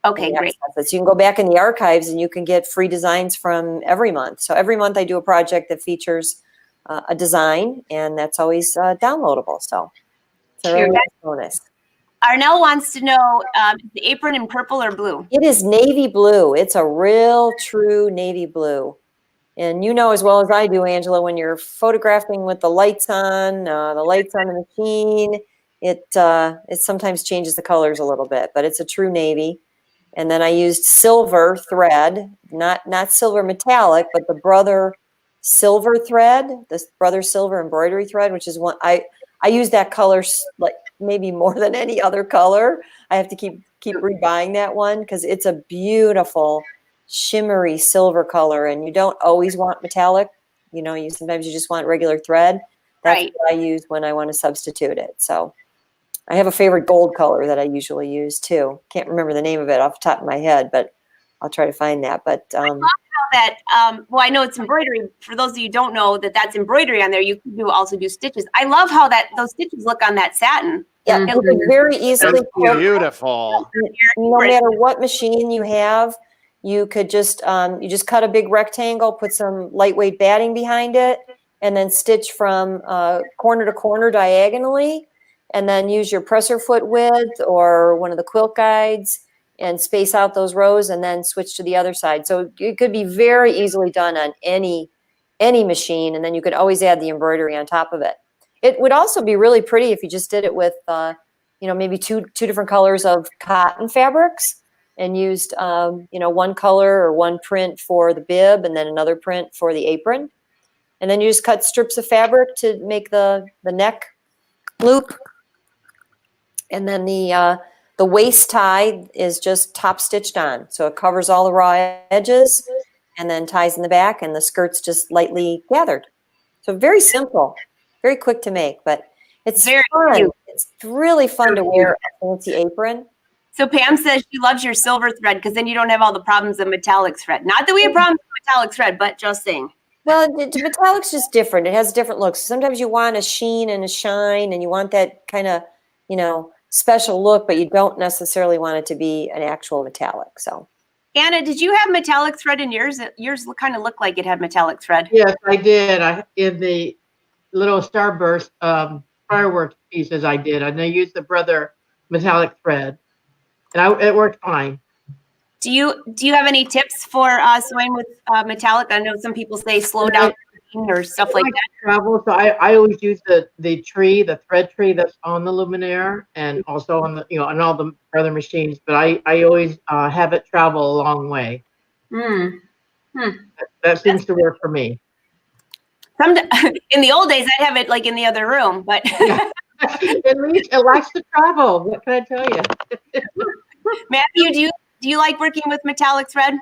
Okay, great. So you can go back in the archives and you can get free designs from every month. So every month I do a project that features a design, and that's always downloadable. So it's a really nice bonus. Arnell wants to know, is the apron in purple or blue? It is navy blue. It's a real true navy blue. And you know as well as I do, Angela, when you're photographing with the lights on the machine, it sometimes changes the colors a little bit, but it's a true navy. And then I used silver thread, not silver metallic, but the Brother silver thread, this Brother silver embroidery thread, which is one I use that color like maybe more than any other color. I have to keep rebuying that one because it's a beautiful shimmery silver color, and you don't always want metallic. You know, sometimes you just want regular thread. That's Right. what I use when I want to substitute it. So I have a favorite gold color that I usually use too. Can't remember the name of it off the top of my head, but I'll try to find that. But That well, I know it's embroidery. For those of you who don't know that's embroidery on there, you can also do stitches. I love how those stitches look on that satin. yeah, you can very easily That's beautiful. no matter what machine you have, you could just cut a big rectangle, put some lightweight batting behind it, and then stitch from corner to corner diagonally, and then use your presser foot width or one of the quilt guides and space out those rows, and then switch to the other side. So it could be very easily done on any machine, and then you could always add the embroidery on top of it. It would also be really pretty if you just did it with maybe two different colors of cotton fabrics, and used one color or one print for the bib and then another print for the apron. And then you just cut strips of fabric to make the neck loop. And then the waist tie is just top stitched on. So it covers all the raw edges and then ties in the back, and the skirt's just lightly gathered. So very simple, very quick to make, but it's Very fun. cute. It's really fun to wear a fancy apron. So Pam says she loves your silver thread because then you don't have all the problems of metallic thread. Not that we have problems with metallic thread, but just saying. Well, metallic's just different. It has different looks. Sometimes you want a sheen and a shine, and you want that kind of, special look, but you don't necessarily want it to be an actual metallic. So, Anna, did you have metallic thread in yours? Yours kind of looked like it had metallic thread. Yes, I did. In the little starburst fireworks pieces I did, and I used the Brother metallic thread, and it worked fine. Do you have any tips for sewing with metallic? I know some people say slow down or stuff like that. Travel, so I always use the thread tree that's on the luminaire, and also on the on all the other machines. But I always have it travel a long way. That seems to work for me. In the old days, I'd have it like in the other room, but At least it likes to travel. What can I tell you? Matthew, do you like working with metallic thread?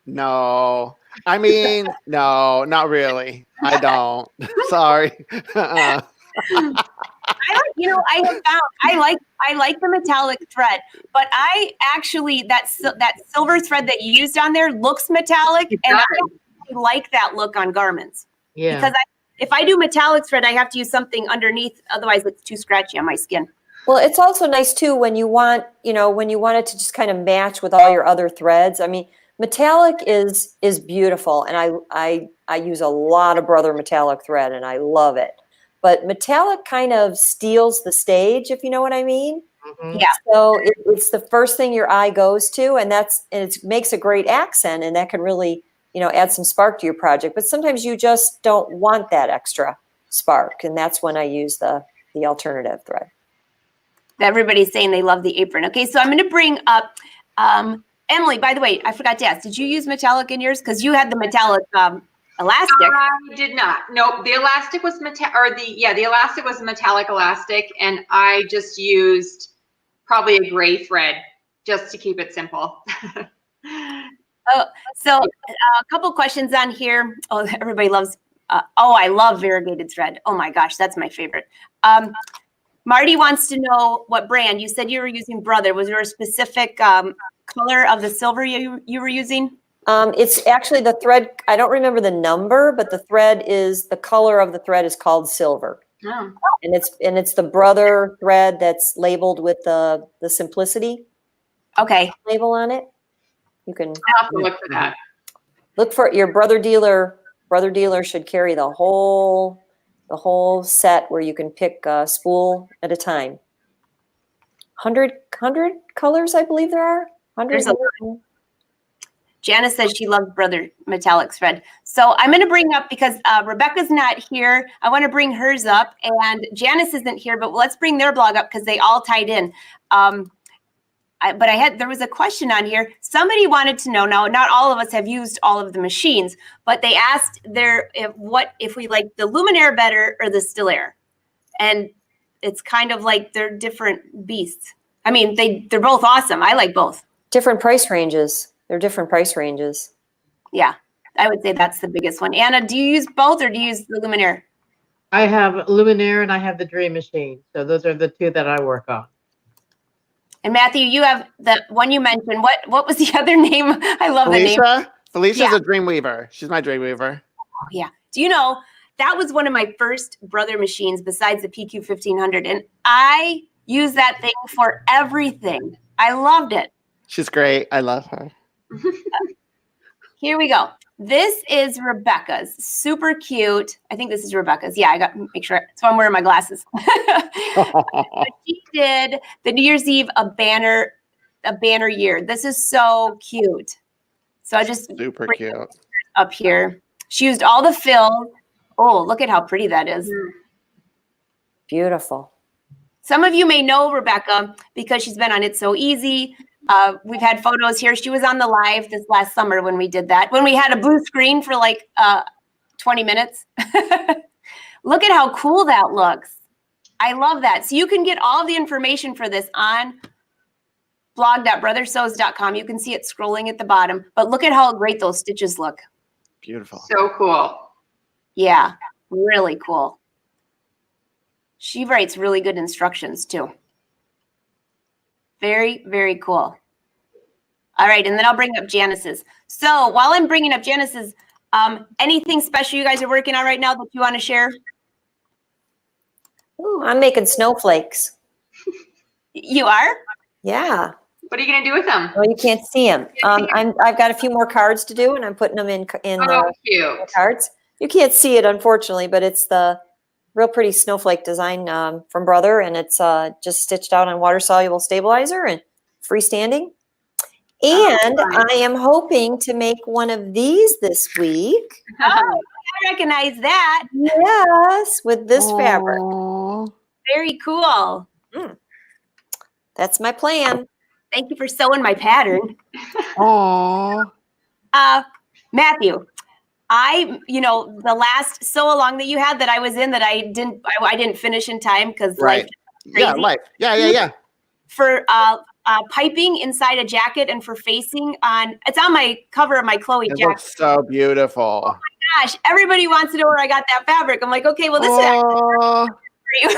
No. I mean, no, not really. I don't. Sorry. I have found I like the metallic thread, but I actually that silver thread that you used on there looks metallic, and I don't really like that look on garments. Yeah. Because if I do metallic thread, I have to use something underneath, otherwise it's too scratchy on my skin. Well, it's also nice too when you want, when you want it to just kind of match with all your other threads. I mean, metallic is beautiful, and I use a lot of Brother metallic thread, and I love it. But metallic kind of steals the stage, if you know what I mean. Mhm. Yeah. So it's the first thing your eye goes to, and it makes a great accent, and that can really, add some spark to your project. But sometimes you just don't want that extra spark, and that's when I use the alternative thread. Everybody's saying they love the apron. Okay, so I'm going to bring up Emily. By the way, I forgot to ask, did you use metallic in yours? Because you had the metallic elastic. I did not. Nope. The elastic was the elastic was a metallic elastic, and I just used probably a gray thread just to keep it simple. So a couple questions on here. Oh, everybody loves. I love variegated thread. Oh my gosh, that's my favorite. Marty wants to know what brand. You said you were using Brother. Was there a specific color of the silver you were using? It's actually the thread. I don't remember the number, but the color of the thread is called silver. Oh. And it's the Brother thread that's labeled with the Simplicity Okay. label on it. You can I'll have to look for that. look for your Brother dealer. Brother dealer should carry the whole set where you can pick a spool at a time. 100 colors, I believe there are. 100. Janice says she loves Brother metallic thread. So I'm going to bring up, because Rebecca's not here, I want to bring hers up, and Janice isn't here, but let's bring their blog up because they all tied in. There was a question on here. Somebody wanted to know, now not all of us have used all of the machines, but they asked if we like the Luminaire better or the Stillaire. And it's kind of like they're different beasts. I mean, they're both awesome. I like both. Different price ranges. They're different price ranges. Yeah, I would say that's the biggest one. Anna, do you use both or do you use the Luminaire? I have Luminaire and I have the Dream Machine. So those are the two that I work on. And Matthew, you have the one you mentioned. What was the other name? I love the name. Felicia's Yeah. a Dreamweaver. She's my Dreamweaver. Oh, yeah. Do you know, that was one of my first Brother machines besides the PQ 1500. And I use that thing for everything. I loved it. She's great. I love her. Here we go. This is Rebecca's. Super cute. I think this is Rebecca's. Yeah, I got to make sure. So I'm wearing my glasses. But she did the New Year's Eve a banner year. This is so cute. So I just Super bring cute. it up here. She used all the fill. Oh, look at how pretty that is. Beautiful. Some of you may know Rebecca because she's been on It's So Easy. We've had photos here. She was on the live this last summer when we did that, when we had a blue screen for like 20 minutes. Look at how cool that looks. I love that. So you can get all of the information for this on blog.brothersews.com. You can see it scrolling at the bottom, but look at how great those stitches look. Beautiful. So cool. Yeah, really cool. She writes really good instructions too. Very, very cool. All right, and then I'll bring up Janice's. So while I'm bringing up Janice's, anything special you guys are working on right now that you want to share? Ooh, I'm making snowflakes. You are? Yeah. What are you going to do with them? Well, you can't see them. I've got a few more cards to do, and I'm putting them in Oh, cute. cards. You can't see it, unfortunately, but it's the real pretty snowflake design from Brother, and it's just stitched out on water-soluble stabilizer and freestanding. And nice. I am hoping to make one of these this week. Oh, I recognize that. Yes, with this fabric. Aw. Very cool. That's my plan. Thank you for sewing my pattern. Aw. Matthew, the last sew along that you had that I was in that I didn't finish in time because Right. life. Yeah, Crazy. life. Yeah. for piping inside a jacket and for facing on. It's on my cover of my Chloe It jacket. looks so beautiful. Gosh, everybody wants to know where I got that fabric. I'm like, okay, well, this is Oh, for you.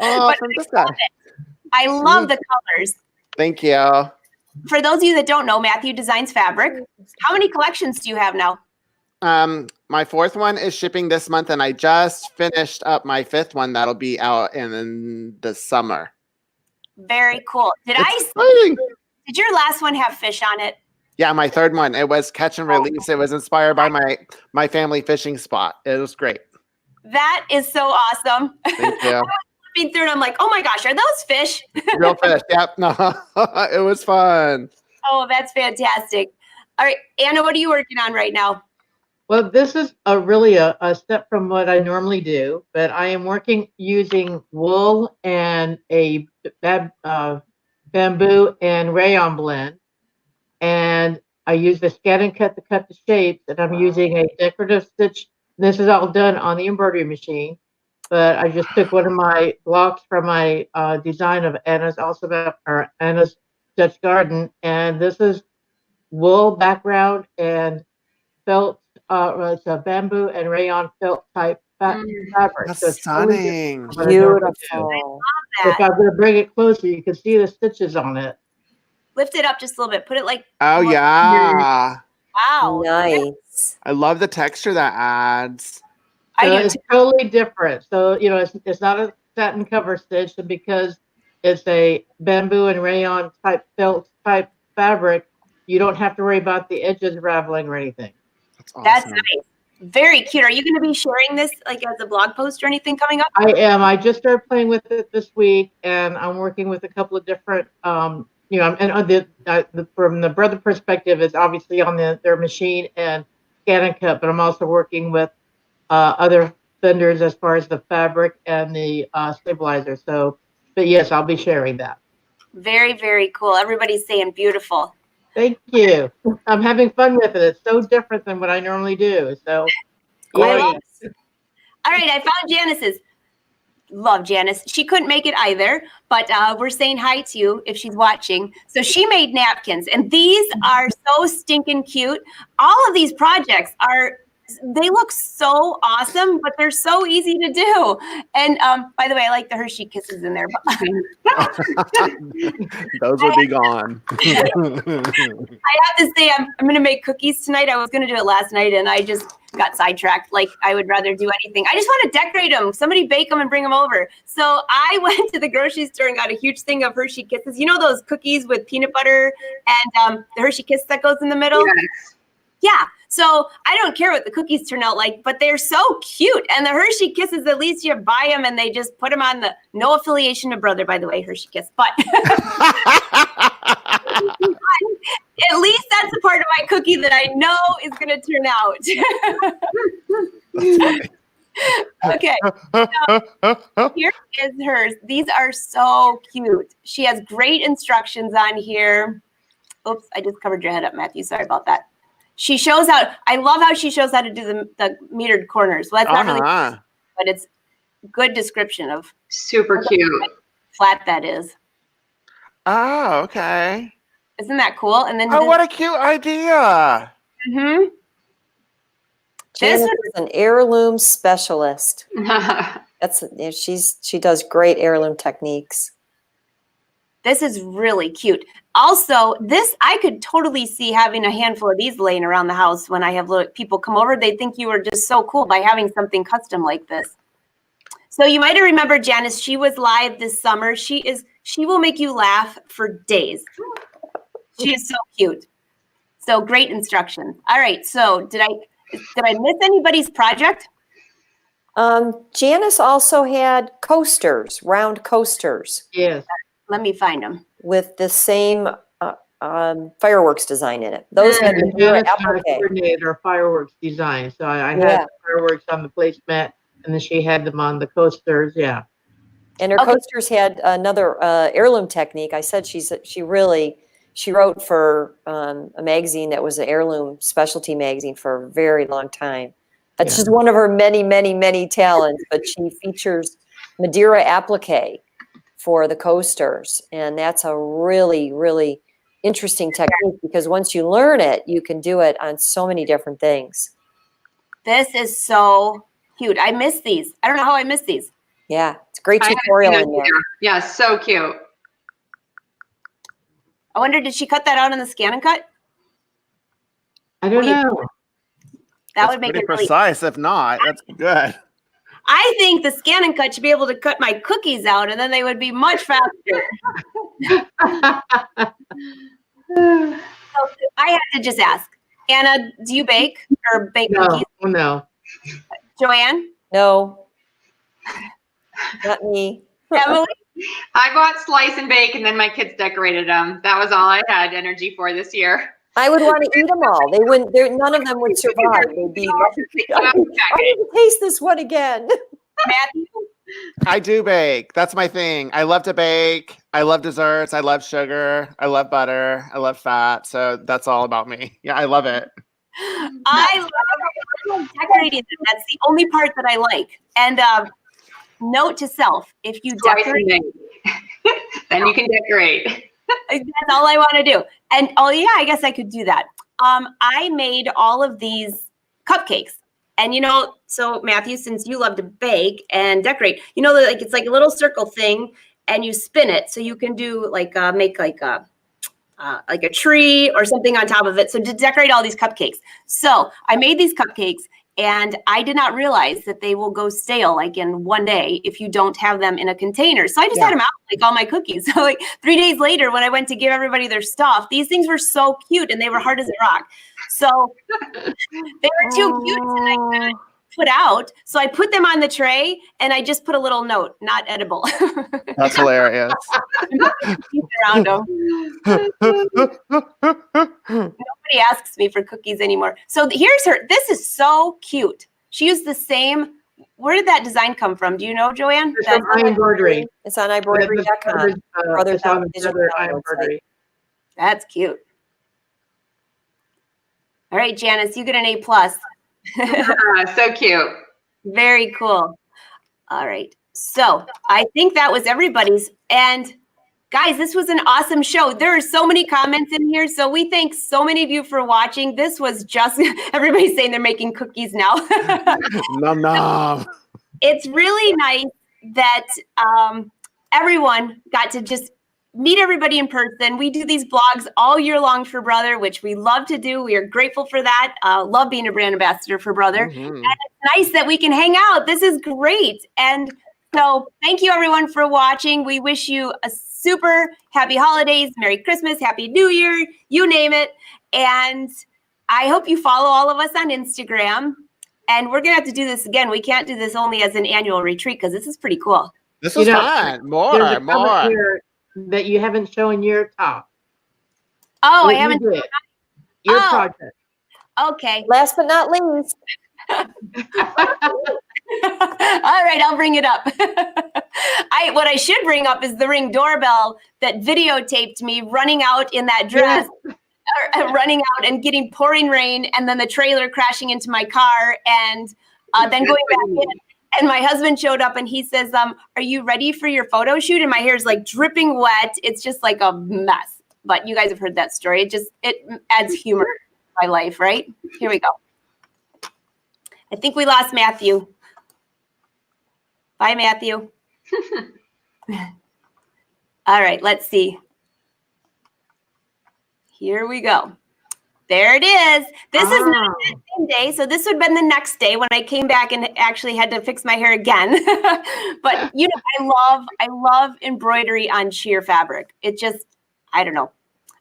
oh, But from this guy. I love the colors. Thank you. For those of you that don't know, Matthew designs fabric. How many collections do you have now? My 4th one is shipping this month, and I just finished up my 5th one that'll be out in the summer. Very cool. Did Exciting. Did your last one have fish on it? Yeah, my 3rd one. It was catch and release. It was inspired by my family fishing spot. It was great. That is so awesome. Thank you. I was flipping through and I'm like, oh my gosh, are those fish? Real fish. Yep. No, it was fun. Oh, that's fantastic. All right, Anna, what are you working on right now? Well, this is really a step from what I normally do, but I am working using wool and a bamboo and rayon blend. And I use the scan and cut to cut the shapes, and I'm using a decorative stitch. This is all done on the embroidery machine, but I just took one of my blocks from my design of Anna's Anna's Dutch Garden, and this is wool background and felt. It's a bamboo and rayon felt type fabric. That's So it's totally stunning. different from what I normally do. Beautiful. If I'm going to bring it closer, you can see the stitches on it. Lift it up just a little bit. Put it like, Oh, more- yeah. wow. Nice. I love the texture that adds. I So do it's too. totally different. So, you know, it's not a satin cover stitch, and because it's a bamboo and rayon type felt type fabric, you don't have to worry about the edges raveling or anything. That's awesome. That's nice. Very cute. Are you going to be sharing this like as a blog post or anything coming up? I am. I just started playing with it this week, and I'm working with a couple of different, you know, and from the brother perspective, it's obviously on their machine and scan and cut, but I'm also working with other vendors as far as the fabric and the stabilizer. So, but yes, I'll be sharing that. Very, very cool. Everybody's saying beautiful. Thank you. I'm having fun with it. It's so different than what I normally do. So, I yay. love it. All right, I found Janice's. Love Janice. She couldn't make it either, but we're saying hi to you if she's watching. So she made napkins, and these are so stinking cute. All of these projects they look so awesome, but they're so easy to do. And by the way, I like the Hershey Kisses in there. Those would be gone. I have to say, I'm going to make cookies tonight. I was going to do it last night, and I just got sidetracked. Like, I would rather do anything. I just want to decorate them. Somebody bake them and bring them over. So I went to the grocery store and got a huge thing of Hershey Kisses. You know those cookies with peanut butter and the Hershey Kiss that goes in the middle? Yes. Yeah. So I don't care what the cookies turn out like, but they're so cute. And the Hershey Kisses, at least you buy them and they just put them on no affiliation to brother, by the way, Hershey Kiss. But at least that's a part of my cookie that I know is going to turn out. Okay. So here is hers. These are so cute. She has great instructions on here. Oops, I just covered your head up, Matthew. Sorry about that. She shows how, I love how she shows how to do the metered corners. Well, that's not really, but it's good description of Super cute. flat that is. Oh, okay. Isn't that cool? And then Oh, what a cute idea. Mm-hmm. Janice is an heirloom specialist. That's She does great heirloom techniques. This is really cute. Also, I could totally see having a handful of these laying around the house when I have people come over. They think you were just so cool by having something custom like this. So you might have remembered Janice. She was live this summer. She will make you laugh for days. She is so cute. So great instructions. All right. So did I miss anybody's project? Janice also had coasters, round coasters. Yes. Let me find them. With the same fireworks design in it. Those had the Janice had a applique. coordinator fireworks design. So I Yeah. had fireworks on the placemat, and then she had them on the coasters. Yeah. And her Okay. coasters had another heirloom technique. I said she wrote for a magazine that was an heirloom specialty magazine for a very long time. That's just one of her many, many, many talents. But she features Madeira applique for the coasters. And that's a really, really interesting technique because once you learn it, you can do it on so many different things. This is so cute. I miss these. I don't know how I missed these. Yeah, it's a great I haven't tutorial seen in those there. either. Yeah, so cute. I wonder, did she cut that out in the Scan and Cut? I don't Wait. know. That That's would make pretty it really. precise. If not, that's good. I think the Scan and Cut should be able to cut my cookies out, and then they would be much faster. So I have to just ask, Anna, do you bake or bake No, cookies? no. Joanne, No, not me. Emily, I bought slice and bake, and then my kids decorated them. That was all I had energy for this year. I would want to eat them all. They wouldn't. None of them would survive. They'd be. I need to taste this one again. Matthew. I do bake. That's my thing. I love to bake. I love desserts. I love sugar. I love butter. I love fat. So that's all about me. Yeah, I love it. I love decorating them. That's the only part that I like. And note to self: if you Slice decorate, and bake. Then you can decorate. that's all I want to do. And oh yeah, I guess I could do that. I made all of these cupcakes. And so Matthew, since you love to bake and decorate, like it's like a little circle thing, and you spin it so you can do like make like a tree or something on top of it. So to decorate all these cupcakes. So I made these cupcakes, and I did not realize that they will go stale like in one day if you don't have them in a container. So I just had them out like all my cookies. So like 3 days later, when I went to give everybody their stuff, these things were so cute and they were hard as a rock. So they were too cute to like put out. So I put them on the tray, and I just put a little note, not edible. That's hilarious. Around them. Nobody asks me for cookies anymore. So here's her. This is so cute. She used the same. Where did that design come from? Do you know, Joanne? It's from Embroidery. It's on embroidery.com. It's on the Embroidery. That's cute. All right, Janice, you get an A+. So cute. Very cool. All right. So I think that was everybody's. And guys, this was an awesome show. There are so many comments in here. So we thank so many of you for watching. This was just everybody's saying they're making cookies now. Nom nom. It's really nice that everyone got to just meet everybody in person. We do these blogs all year long for Brother, which we love to do. We are grateful for that. Love being a brand ambassador for Brother. Mhm. And it's nice that we can hang out. This is great. And so thank you everyone for watching. We wish you a super happy holidays, Merry Christmas, Happy New Year, you name it. And I hope you follow all of us on Instagram. And we're gonna have to do this again. We can't do this only as an annual retreat because this is pretty cool. This was fun. There's More. a comment here that you haven't shown your top. Oh, What I you haven't. did. Your Oh. project. Okay. Last but not least, All right, I'll bring it up. What I should bring up is the Ring doorbell that videotaped me running out in that dress, running out and getting pouring rain, and then the trailer crashing into my car, and then going back in. And my husband showed up and he says, are you ready for your photo shoot? And my hair is like dripping wet. It's just like a mess. But you guys have heard that story. It adds humor to my life, right? Here we go. I think we lost Matthew. Bye, Matthew. All right, let's see. Here we go. There it is. This is not the same day. So this would have been the next day when I came back and actually had to fix my hair again. But I love embroidery on sheer fabric. It just, I don't know.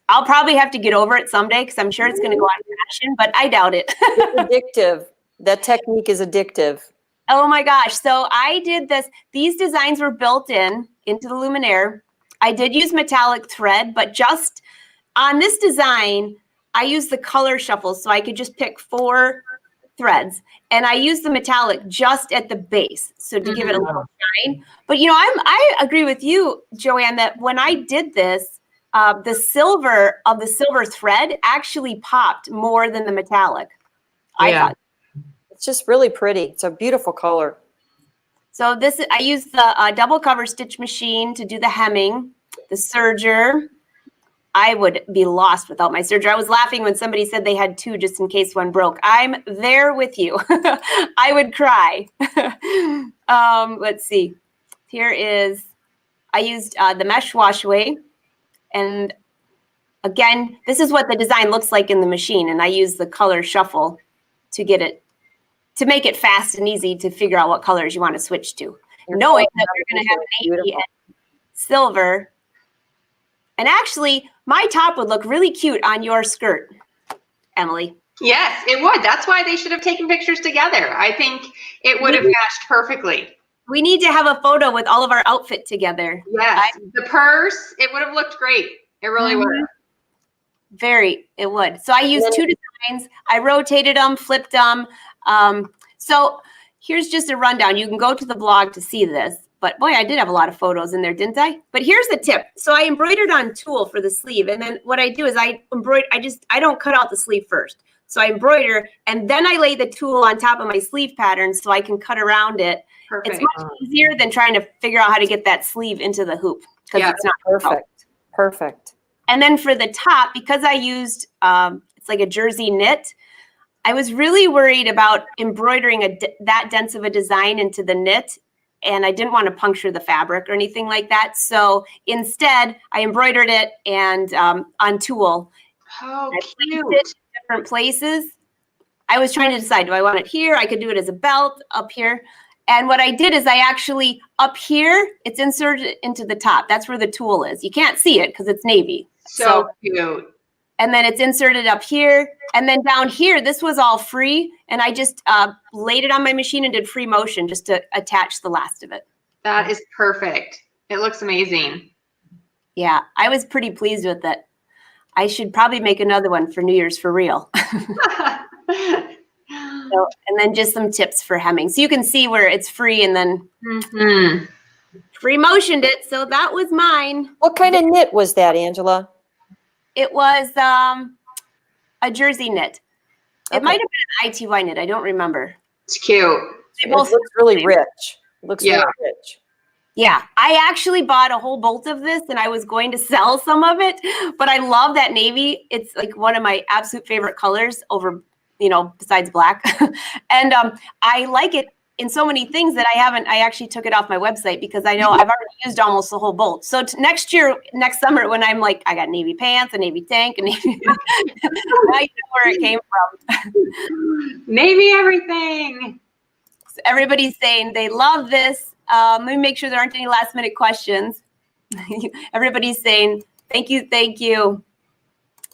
I'll probably have to get over it someday because I'm sure it's going to go on fashion, but I doubt it. it's addictive. That technique is addictive. Oh my gosh. So I did this. These designs were built into the Luminaire. I did use metallic thread, but just on this design, I used the color shuffle so I could just pick 4 threads. And I used the metallic just at the base. So to give it a little shine. But I agree with you, Joanne, that when I did this, the silver thread actually popped more than the metallic. I thought. It's just really pretty. It's a beautiful color. So I use the double cover stitch machine to do the hemming, the serger. I would be lost without my serger. I was laughing when somebody said they had two just in case one broke. I'm there with you. I would cry. Let's see. Here is, I used the mesh washaway. And again, this is what the design looks like in the machine. And I use the color shuffle to get it, to make it fast and easy to figure out what colors you want to switch to. Knowing that you're going to have navy and silver. And actually, my top would look really cute on your skirt, Emily. Yes, it would. That's why they should have taken pictures together. I think it would have matched perfectly. We need to have a photo with all of our outfit together. Yes, the purse, it would have looked great. It really would. It would. So I used two designs. I rotated them, flipped them. So here's just a rundown. You can go to the blog to see this. But boy, I did have a lot of photos in there, didn't I? But here's the tip. So I embroidered on tulle for the sleeve. And then what I do is I don't cut out the sleeve first. So I embroider and then I lay the tulle on top of my sleeve pattern so I can cut around it. Perfect. It's much easier than trying to figure out how to get that sleeve into the hoop because it's not perfect. Perfect. And then for the top, because I used, it's like a jersey knit, I was really worried about embroidering that dense of a design into the knit. And I didn't want to puncture the fabric or anything like that. So instead, I embroidered it and on tulle. Oh, I cute. placed it in different places. I was trying to decide, do I want it here? I could do it as a belt up here. And what I did is I actually, up here, it's inserted into the top. That's where the tulle is. You can't see it because it's navy. So cute. And then it's inserted up here. And then down here, this was all free. And I just laid it on my machine and did free motion just to attach the last of it. That is perfect. It looks amazing. Yeah, I was pretty pleased with it. I should probably make another one for New Year's for real. And then just some tips for hemming. So you can see where it's free and then free motioned it. So that was mine. What kind of knit was that, Angela? It was a jersey knit. It might have been an ITY knit. I don't remember. It's cute. It looks really rich. It looks really rich. Yeah, I actually bought a whole bolt of this and I was going to sell some of it, but I love that navy. It's like one of my absolute favorite colors over, besides black. And I like it in so many things that I actually took it off my website because I know I've already used almost the whole bolt. So next summer, when I'm like, I got navy pants, a navy tank, and navy, now you know where it came from. Navy everything. So everybody's saying they love this. Let me make sure there aren't any last minute questions. Everybody's saying, thank you, thank you.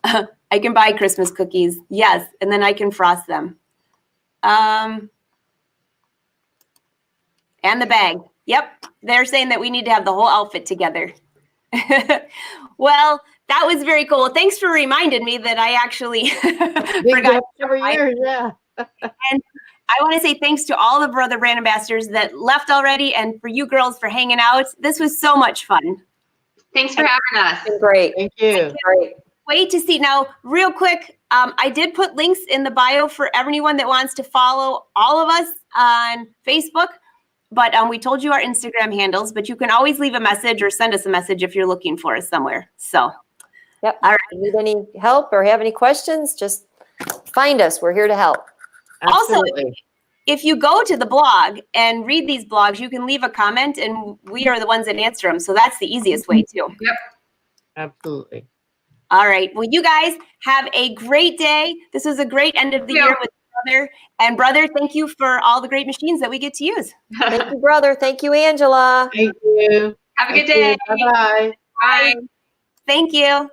I can buy Christmas cookies. Yes, and then I can frost them. And the bag. Yep. They're saying that we need to have the whole outfit together. Well, that was very cool. Thanks for reminding me that I actually forgot. Every year, yeah. And I want to say thanks to all the brother brand ambassadors that left already and for you girls for hanging out. This was so much fun. Thanks for having us. Great. Thank you. Great. Wait to see. Now, real quick, I did put links in the bio for anyone that wants to follow all of us on Facebook. But we told you our Instagram handles, but you can always leave a message or send us a message if you're looking for us somewhere. So, Yep. all right. If you need any help or have any questions, just find us. We're here to help. Absolutely. Also, if you go to the blog and read these blogs, you can leave a comment and we are the ones that answer them. So that's the easiest way too. Yep. Absolutely. All right. Well, you guys have a great day. This was a great end of the year with brother. And brother, thank you for all the great machines that we get to use. Thank you, brother. Thank you, Angela. Thank you. Have a good day. Bye-bye. Bye. Thank you.